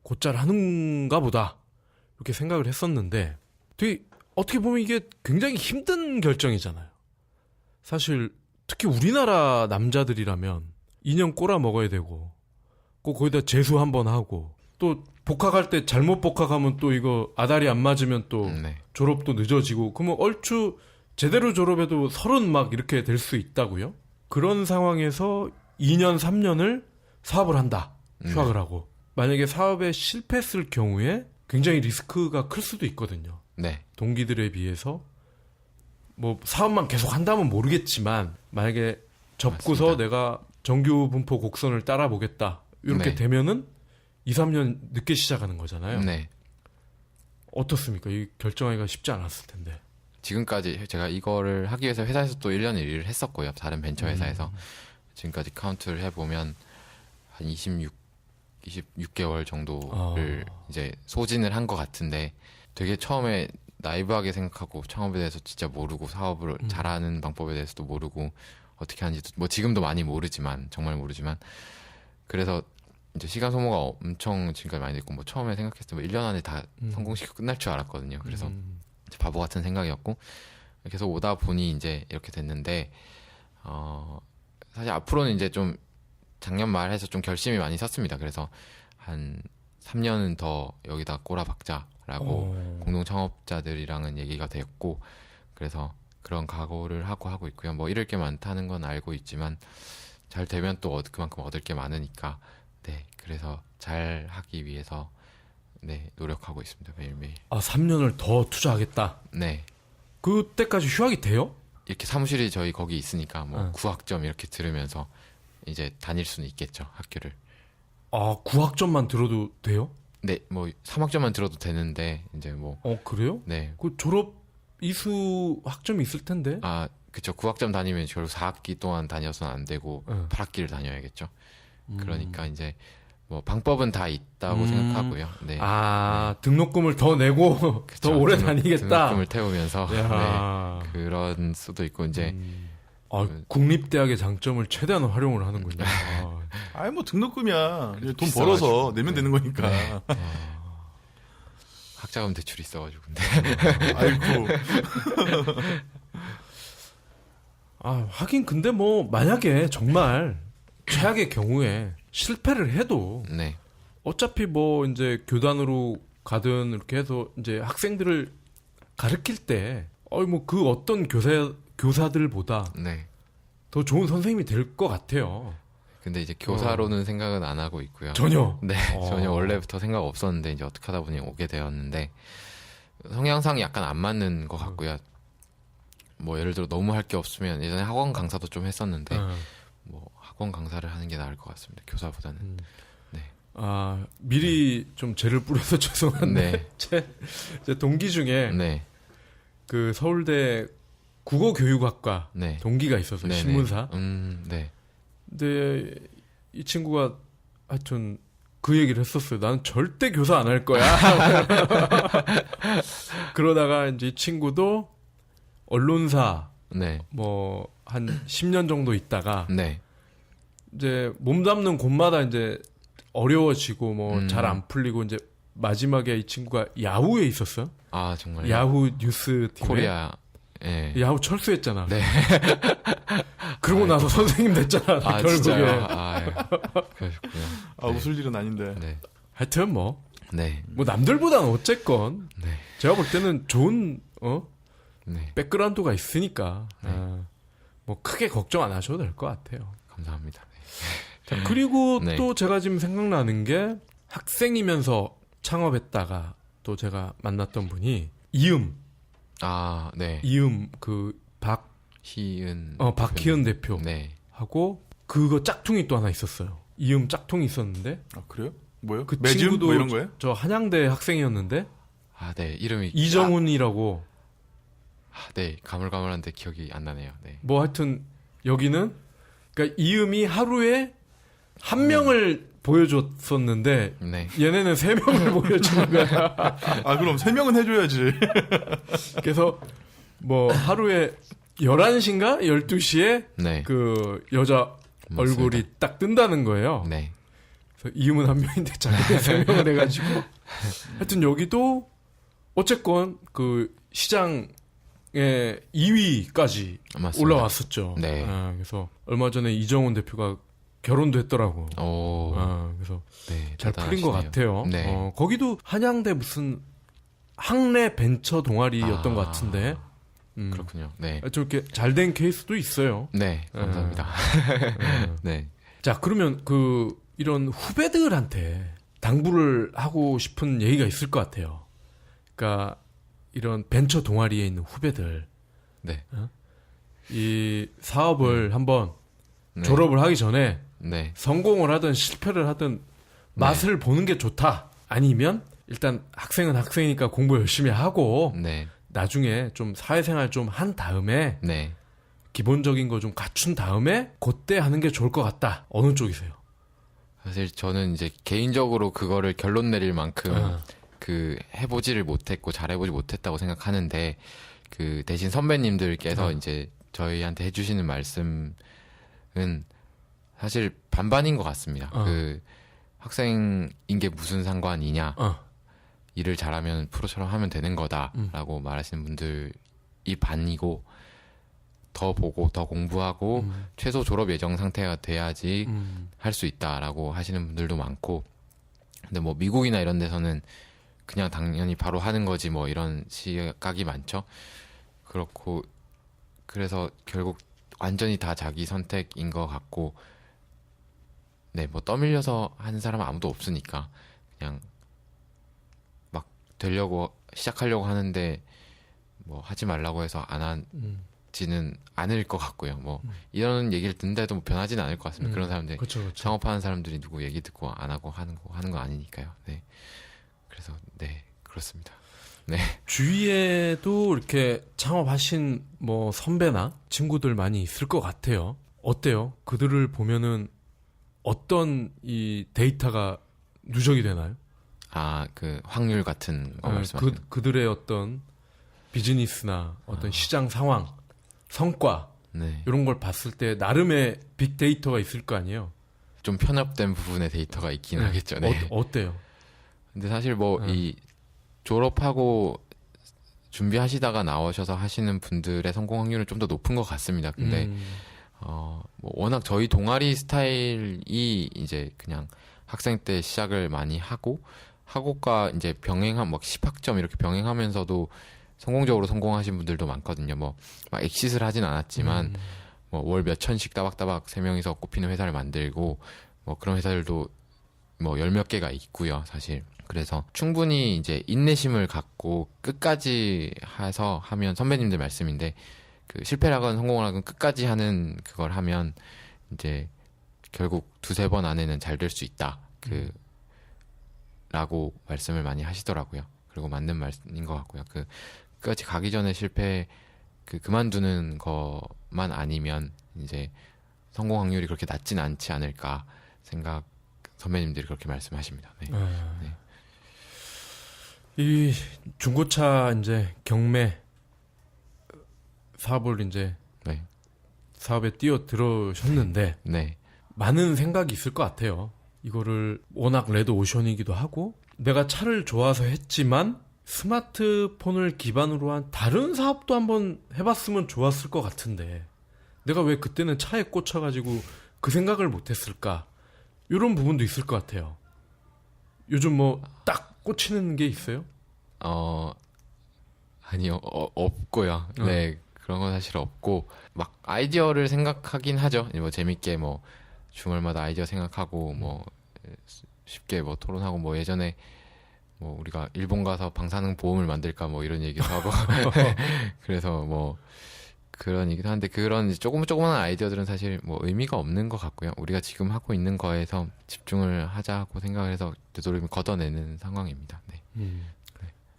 B: 곧잘 하는가 보다 이렇게 생각을 했었는데 되게 어떻게 보면 이게 굉장히 힘든 결정이잖아요. 사실 특히 우리나라 남자들이라면 2년 꼬라 먹어야 되고 꼭 거기다 재수 한번 하고 또 복학할 때 잘못 복학하면 또 이거 아다리 안 맞으면 또
C: 네.
B: 졸업도 늦어지고 그러면 얼추 제대로 졸업해도 30 막 이렇게 될 수 있다고요? 그런 상황에서 2년 3년을 사업을 한다. 휴학을 하고 만약에 사업에 실패했을 경우에 굉장히 리스크가 클 수도 있거든요.
C: 네.
B: 동기들에 비해서 뭐 사업만 계속 한다면 모르겠지만 만약에 접고서
C: 맞습니다.
B: 내가 정규 분포 곡선을 따라 보겠다 이렇게
C: 네.
B: 되면은 2, 3년 늦게 시작하는 거잖아요.
C: 네.
B: 어떻습니까? 이 결정하기가 쉽지 않았을 텐데.
C: 지금까지 제가 이거를 하기 위해서 회사에서 또 1년 일을 했었고요. 다른 벤처 회사에서. 지금까지 카운트를 해보면 한 26개월 정도를 이제 소진을 한 것 같은데 되게 처음에 나이브하게 생각하고 창업에 대해서 진짜 모르고 사업을 잘하는 방법에 대해서도 모르고 어떻게 하는지도 뭐 지금도 많이 모르지만 정말 모르지만 그래서 이제 시간 소모가 엄청 지금까지 많이 됐고 뭐 처음에 생각했을 때 뭐 1년 안에 다 성공시키고 끝날 줄 알았거든요. 그래서 바보 같은 생각이었고 계속 오다 보니 이제 이렇게 됐는데 사실 앞으로는 이제 좀 작년 말해서 좀 결심이 많이 섰습니다. 그래서 한 3년은 더 여기다 꼬라박자라고 공동 창업자들이랑은 얘기가 됐고 그래서 그런 각오를 하고 있고요. 뭐 잃을 게 많다는 건 알고 있지만 잘 되면 또 그만큼 얻을 게 많으니까 네 그래서 잘 하기 위해서 네 노력하고 있습니다. 매일매일.
B: 3년을 더 투자하겠다.
C: 네.
B: 그때까지 휴학이 돼요?
C: 이렇게 사무실이 저희 거기 있으니까 뭐 구학점 이렇게 들으면서 이제 다닐 수는 있겠죠 학교를.
B: 9학점만 들어도 돼요?
C: 네, 뭐 3학점만 들어도 되는데 이제 뭐
B: 그래요?
C: 네.
B: 그 졸업 이수 학점이 있을 텐데.
C: 그쵸. 9학점 다니면 결국 4학기 동안 다녀서는 안 되고 8학기를 다녀야겠죠. 그러니까 이제 뭐 방법은 다 있다고 생각하고요. 네.
B: 등록금을 더 내고
C: 그쵸.
B: 더 오래 다니겠다.
C: 등록금을 태우면서 네, 그런 수도 있고 이제
B: 국립대학의 장점을 최대한 활용을 하는군요.
A: 뭐 등록금이야. 돈
C: 비싸가지고.
A: 벌어서 내면
C: 네.
A: 되는 거니까.
C: 학자금 대출이 있어가지고 근데
A: 아이고.
B: 하긴 근데 뭐 만약에 정말 최악의 경우에 실패를 해도
C: 네.
B: 어차피 뭐 이제 교단으로 가든 이렇게 해서 이제 학생들을 가르칠 때 뭐 그 어떤 교사들보다
C: 네.
B: 더 좋은 선생님이 될 것 같아요.
C: 근데 이제 교사로는 생각은 안 하고 있고요.
B: 전혀.
C: 네, 전혀 원래부터 생각 없었는데 이제 어떻게 하다 보니 오게 되었는데 성향상 약간 안 맞는 것 같고요. 뭐 예를 들어 너무 할 게 없으면 예전에 학원 강사도 좀 했었는데 뭐 학원 강사를 하는 게 나을 것 같습니다. 교사보다는.
B: 미리 좀 죄를 뿌려서 죄송한데
C: 네.
B: 제 동기 중에
C: 네.
B: 그 서울대 국어교육학과
C: 네.
B: 동기가 있어서
C: 네네.
B: 신문사.
C: 네.
B: 근데 이 친구가 하여튼 그 얘기를 했었어요. 나는 절대 교사 안 할 거야. 그러다가 이제 이 친구도 언론사
C: 네.
B: 뭐 한 10년 정도 있다가
C: 네.
B: 이제 몸담는 곳마다 이제 어려워지고 뭐 잘 안 풀리고 이제 마지막에 이 친구가 야후에 있었어요.
C: 정말.
B: 야후 뉴스 팀에
C: 코리아. 예.
B: 야후 철수했잖아.
C: 네.
B: 그러고 나서 선생님 됐잖아. 결국에.
C: 진짜요? 그러셨군요.
A: 웃을 일은 아닌데.
C: 네.
B: 하여튼 뭐
C: 네.
B: 남들보다는 어쨌건
C: 네.
B: 제가 볼 때는 좋은
C: 네.
B: 백그라운드가 있으니까
C: 네.
B: 뭐 크게 걱정 안 하셔도 될 것 같아요.
C: 감사합니다. 네.
B: 자, 그리고
C: 네.
B: 또 제가 지금 생각나는 게 학생이면서 창업했다가 또 제가 만났던 분이 이음
C: 아, 네.
B: 그
C: 희은.
B: 박희은 대표
C: 네.
B: 하고 그거 짝퉁이 또 하나 있었어요. 이음 짝퉁이 있었는데
A: 아 그래요? 뭐요?
B: 그
A: 매즘
B: 친구도
A: 뭐 이런 거예요?
B: 저 한양대 학생이었는데
C: 아, 네. 이름이
B: 이정훈이라고
C: 네. 가물가물한데 기억이 안 나네요. 네.
B: 뭐 하여튼 여기는 그러니까 이음이 하루에 한 명을 보여줬었는데
C: 네.
B: 얘네는 세 명을 보여주는 거야.
A: 아 그럼 3명은 해줘야지.
B: 그래서 뭐 하루에 11시인가 12시에
C: 네.
B: 그 여자
C: 맞습니다.
B: 얼굴이 딱 뜬다는 거예요.
C: 네.
B: 그래서 이음은 한 명인데 자기네 세 명을 해가지고 하여튼 여기도 어쨌건 그 시장의 2위까지
C: 맞습니다.
B: 올라왔었죠.
C: 네.
B: 그래서 얼마 전에 이정훈 대표가 결혼도 했더라고.
C: 오.
B: 그래서
C: 네.
B: 잘 풀린 것
C: 대단하시네요.
B: 같아요.
C: 네.
B: 거기도 한양대 무슨 학내 벤처 동아리였던 것 같은데.
C: 그렇군요. 네.
B: 좀 이렇게 잘 된 케이스도 있어요.
C: 네. 감사합니다. 네.
B: 자, 그러면 이런 후배들한테 당부를 하고 싶은 얘기가 있을 것 같아요. 그러니까 이런 벤처 동아리에 있는 후배들
C: 네.
B: 이 사업을 한번
C: 네.
B: 졸업을 하기 전에
C: 네.
B: 성공을 하든 실패를 하든 맛을 보는 게 좋다. 아니면 일단 학생은 학생이니까 공부 열심히 하고
C: 네.
B: 나중에 좀 사회생활 좀 한 다음에
C: 네.
B: 기본적인 거 좀 갖춘 다음에 그때 하는 게 좋을 것 같다. 어느 쪽이세요?
C: 사실 저는 이제 개인적으로 그거를 결론 내릴 만큼 해보지를 못했고 잘해보지 못했다고 생각하는데 그 대신 선배님들께서 이제 저희한테 해주시는 말씀은 사실 반반인 것 같습니다. 그 학생인 게 무슨 상관이냐. 일을 잘하면 프로처럼 하면 되는 거다라고 말하시는 분들이 반이고 더 보고 더 공부하고 최소 졸업 예정 상태가 돼야지 할 수 있다라고 하시는 분들도 많고 근데 뭐 미국이나 이런 데서는 그냥 당연히 바로 하는 거지 뭐 이런 시각이 많죠. 그렇고 그래서 결국 완전히 다 자기 선택인 것 같고 네 뭐 떠밀려서 하는 사람은 아무도 없으니까 그냥 막 되려고 시작하려고 하는데 뭐 하지 말라고 해서 안 하지는 않을 것 같고요. 뭐 이런 얘기를 듣는데도 뭐 변하지는 않을 것 같습니다. 그런 사람들
B: 그렇죠.
C: 창업하는 사람들이 누구 얘기 듣고 안 하고 하는 거 아니니까요. 네. 그래서 네 그렇습니다. 네.
B: 주위에도 이렇게 창업하신 뭐 선배나 친구들 많이 있을 것 같아요. 어때요? 그들을 보면은 어떤 이 데이터가 누적이 되나요?
C: 아, 그 확률 같은 거 말씀하시는
B: 그들의 어떤 비즈니스나 어떤 시장 상황, 성과
C: 네.
B: 이런 걸 봤을 때 나름의 빅데이터가 있을 거 아니에요.
C: 좀 편협된 부분의 데이터가 있긴 하겠죠. 네.
B: 어때요?
C: 근데 사실 뭐 이 졸업하고 준비하시다가 나오셔서 하시는 분들의 성공 확률은 좀 더 높은 것 같습니다. 근데 뭐 워낙 저희 동아리 스타일이 이제 그냥 학생 때 시작을 많이 하고 학업과 이제 병행한 뭐 10학점 이렇게 병행하면서도 성공적으로 성공하신 분들도 많거든요. 뭐 막 엑싯을 하진 않았지만 뭐 월 몇 천씩 따박따박 3명이서 꼽히는 회사를 만들고 뭐 그런 회사들도 뭐 10몇 개가 있고요, 사실. 그래서 충분히 이제 인내심을 갖고 끝까지 해서 하면 선배님들 말씀인데 그 실패를 하건 성공을 하건 끝까지 하는 그걸 하면 이제 결국 2-3번 안에는 잘 될 수 있다. 라고 말씀을 많이 하시더라고요. 그리고 맞는 말씀인 것 같고요. 끝까지 가기 전에 실패 그만두는 것만 아니면 이제 성공 확률이 그렇게 낮진 않지 않을까 생각 선배님들이 그렇게 말씀하십니다. 네. 네.
B: 이 중고차 이제 경매 사업을 이제
C: 네.
B: 사업에 뛰어들으셨는데
C: 네.
B: 많은 생각이 있을 것 같아요. 이거를 워낙 레드 오션이기도 하고 내가 차를 좋아서 했지만 스마트폰을 기반으로 한 다른 사업도 한번 해봤으면 좋았을 것 같은데 내가 왜 그때는 차에 꽂혀가지고 그 생각을 못했을까 이런 부분도 있을 것 같아요. 요즘 뭐 딱 꽂히는 게 있어요?
C: 아니요, 없고요. 네, 그런 건 사실 없고 막 아이디어를 생각하긴 하죠. 뭐 재밌게 뭐 주말마다 아이디어 생각하고 뭐 쉽게 뭐 토론하고 뭐 예전에 뭐 우리가 일본 가서 방사능 보험을 만들까 뭐 이런 얘기도 하고 그래서 뭐 그런 얘기도 하는데 그런 이제 조그만 아이디어들은 사실 뭐 의미가 없는 것 같고요. 우리가 지금 하고 있는 거에서 집중을 하자고 생각을 해서 되도록이면 걷어내는 상황입니다. 네.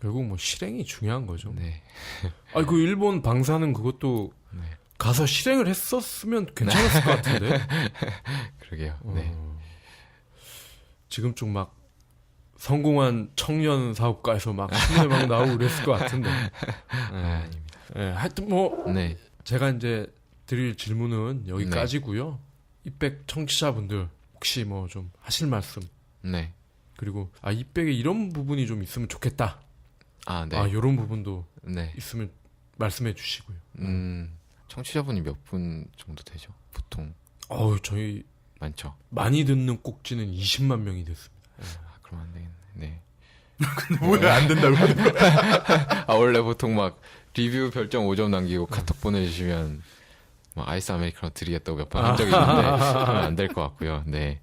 B: 결국 뭐 실행이 중요한 거죠.
C: 네.
B: 아니 그 일본 방사능 그것도
C: 네.
B: 가서 실행을 했었으면 괜찮았을 것 같은데.
C: 그러게요. 네.
B: 지금 좀 막 성공한 청년 사업가에서 막 신문에 막 나오고 그랬을 것 같은데.
C: 아닙니다.
B: 네, 하여튼 뭐
C: 네.
B: 제가 이제 드릴 질문은 여기까지고요. 이백 청취자분들 혹시 뭐 좀 하실 말씀
C: 네.
B: 그리고 이백에 이런 부분이 좀 있으면 좋겠다.
C: 네.
B: 이런 부분도
C: 네.
B: 있으면 말씀해 주시고요.
C: 청취자분이 몇 분 정도 되죠? 보통
B: 저희
C: 많죠.
B: 많이 듣는 꼭지는 20만 명이 됐습니다.
C: 그럼 안 되겠네. 네.
A: 왜 안 된다고 하는 거야?
C: 원래 보통 막 리뷰 별점 5점 남기고 카톡 보내주시면 막 아이스 아메리카노 드리겠다고 몇 번 한 적이 있는데 하면 안 될 것 같고요. 네.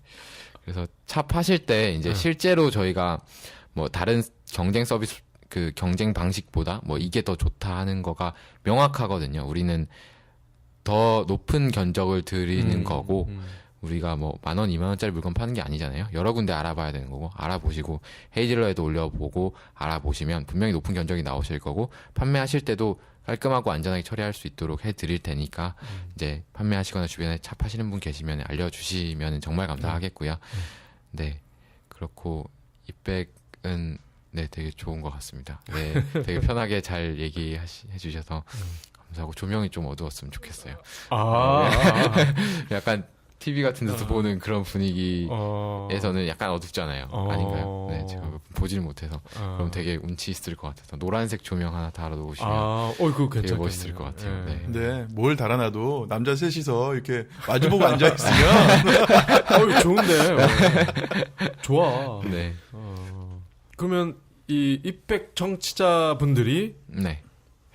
C: 그래서 차 파실 때 이제 실제로 저희가 뭐 다른 경쟁 서비스 그 경쟁 방식보다 뭐 이게 더 좋다 하는 거가 명확하거든요. 우리는 더 높은 견적을 드리는 거고 우리가 뭐 10,000원, 20,000원짜리 물건 파는 게 아니잖아요. 여러 군데 알아봐야 되는 거고 알아보시고 헤이딜러에도 올려보고 알아보시면 분명히 높은 견적이 나오실 거고 판매하실 때도 깔끔하고 안전하게 처리할 수 있도록 해드릴 테니까 이제 판매하시거나 주변에 차 파시는 분 계시면 알려주시면 정말 감사하겠고요. 네, 그렇고 이백은 네 되게 좋은 것 같습니다. 네, 되게 편하게 잘 얘기해 주셔서 감사하고 조명이 좀 어두웠으면 좋겠어요. 약간 TV 같은 데서 보는 그런 분위기에서는 약간 어둡잖아요. 아닌가요? 네, 제가 보지를 못해서 그럼 되게 운치 있을 것 같아서 노란색 조명 하나 달아놓으시면
B: 그거
C: 되게
B: 괜찮겠네요.
C: 멋있을 것 같아요. 네.
A: 근데 뭘 달아놔도 남자 셋이서 이렇게 마주보고 앉아있으면
B: 좋은데. 좋아.
C: 네.
B: 그러면 이 이백 청취자분들이
C: 네.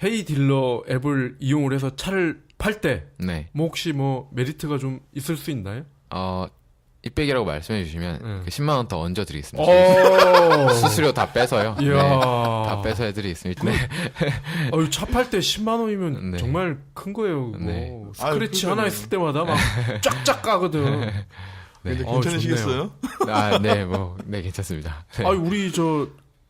B: 헤이딜러 앱을 이용을 해서 차를 팔 때
C: 네.
B: 뭐 혹시 뭐 메리트가 좀 있을 수 있나요?
C: 이백이라고 말씀해 주시면 그 10만 원 더 얹어 드리겠습니다. 수수료 다 빼서요.
B: 이야.
C: 네. 다 빼서 해드리겠습니다. 네.
B: 차 팔 때 10만 원이면
C: 네.
B: 정말 큰 거예요. 그거.
C: 네.
B: 스크래치
A: 그러니까요.
B: 하나 있을 때마다 막 쫙쫙 까거든.
A: 근데
C: 네.
A: 괜찮으시겠어요?
C: 네, 괜찮습니다. 네.
B: 우리 저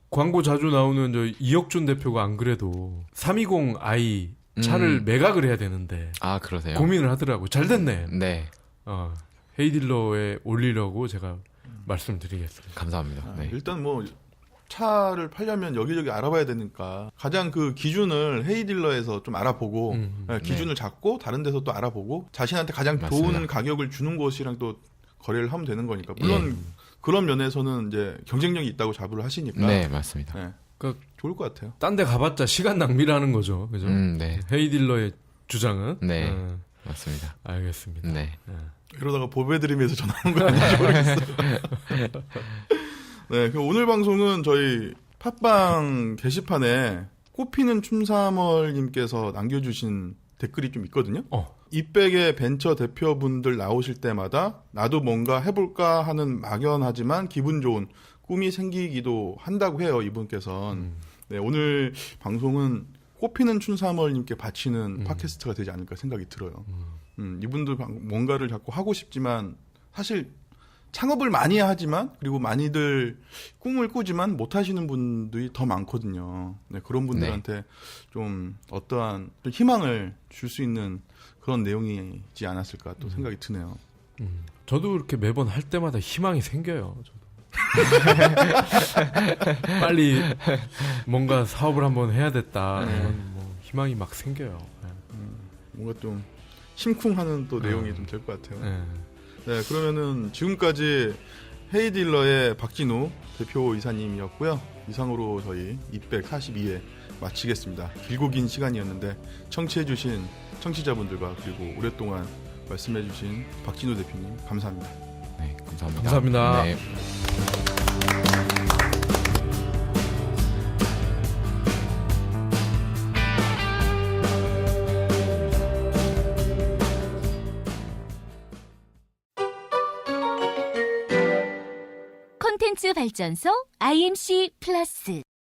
B: 광고 자주 나오는 저 이혁준 대표가 안 그래도 320i 차를 매각을 해야 되는데
C: 그러세요?
B: 고민을 하더라고. 잘 됐네.
C: 네.
B: 헤이딜러에 올리려고 제가 말씀드리겠습니다.
C: 감사합니다. 네.
A: 일단 뭐 차를 팔려면 여기저기 알아봐야 되니까 가장 그 기준을 헤이딜러에서 좀 알아보고 기준을 잡고 다른 데서 또 알아보고 자신한테 가장
C: 맞습니다.
A: 좋은 가격을 주는 곳이랑 또 거래를 하면 되는 거니까 물론 그런 면에서는 이제 경쟁력이 있다고 자부를 하시니까
C: 네, 맞습니다.
A: 네.
B: 그러니까
A: 좋을 것 같아요.
B: 딴 데 가봤자 시간 낭비라는 거죠. 그죠?
C: 네.
B: 헤이딜러의 주장은?
C: 네. 맞습니다.
B: 알겠습니다.
C: 네.
A: 이러다가 보배드림에서 전화하는 건 아닌지 모르겠어요. 네, 그럼 오늘 방송은 저희 팟빵 게시판에 꽃피는 춤사멀님께서 남겨주신 댓글이 좀 있거든요. 이백의 벤처 대표분들 나오실 때마다 나도 뭔가 해볼까 하는 막연하지만 기분 좋은 꿈이 생기기도 한다고 해요, 이분께서는. 네, 오늘 방송은 꽃피는 춘삼월님께 바치는 팟캐스트가 되지 않을까 생각이 들어요. 이분들 뭔가를 자꾸 하고 싶지만 사실 창업을 많이 하지만 그리고 많이들 꿈을 꾸지만 못 하시는 분들이 더 많거든요. 네, 그런 분들한테 좀 어떠한 좀 희망을 줄 수 있는 그런 내용이지 않았을까 또 생각이 드네요.
B: 저도 이렇게 매번 할 때마다 희망이 생겨요. 저도. 빨리 뭔가 사업을 한번 해야겠다. 이런 뭐 희망이 막 생겨요.
A: 뭔가 좀 심쿵하는 또 내용이 좀 될 것 같아요.
B: 네.
A: 네, 그러면은 지금까지 헤이딜러의 박진우 대표 이사님이었고요. 이상으로 저희 242회 마치겠습니다. 길고 긴 시간이었는데 청취해주신 청취자분들과 그리고 오랫동안 말씀해주신 박진우 대표님 감사합니다.
C: 네, 감사합니다.
B: 감사합니다.
C: 네.
H: 가스 발전소 IMC 플러스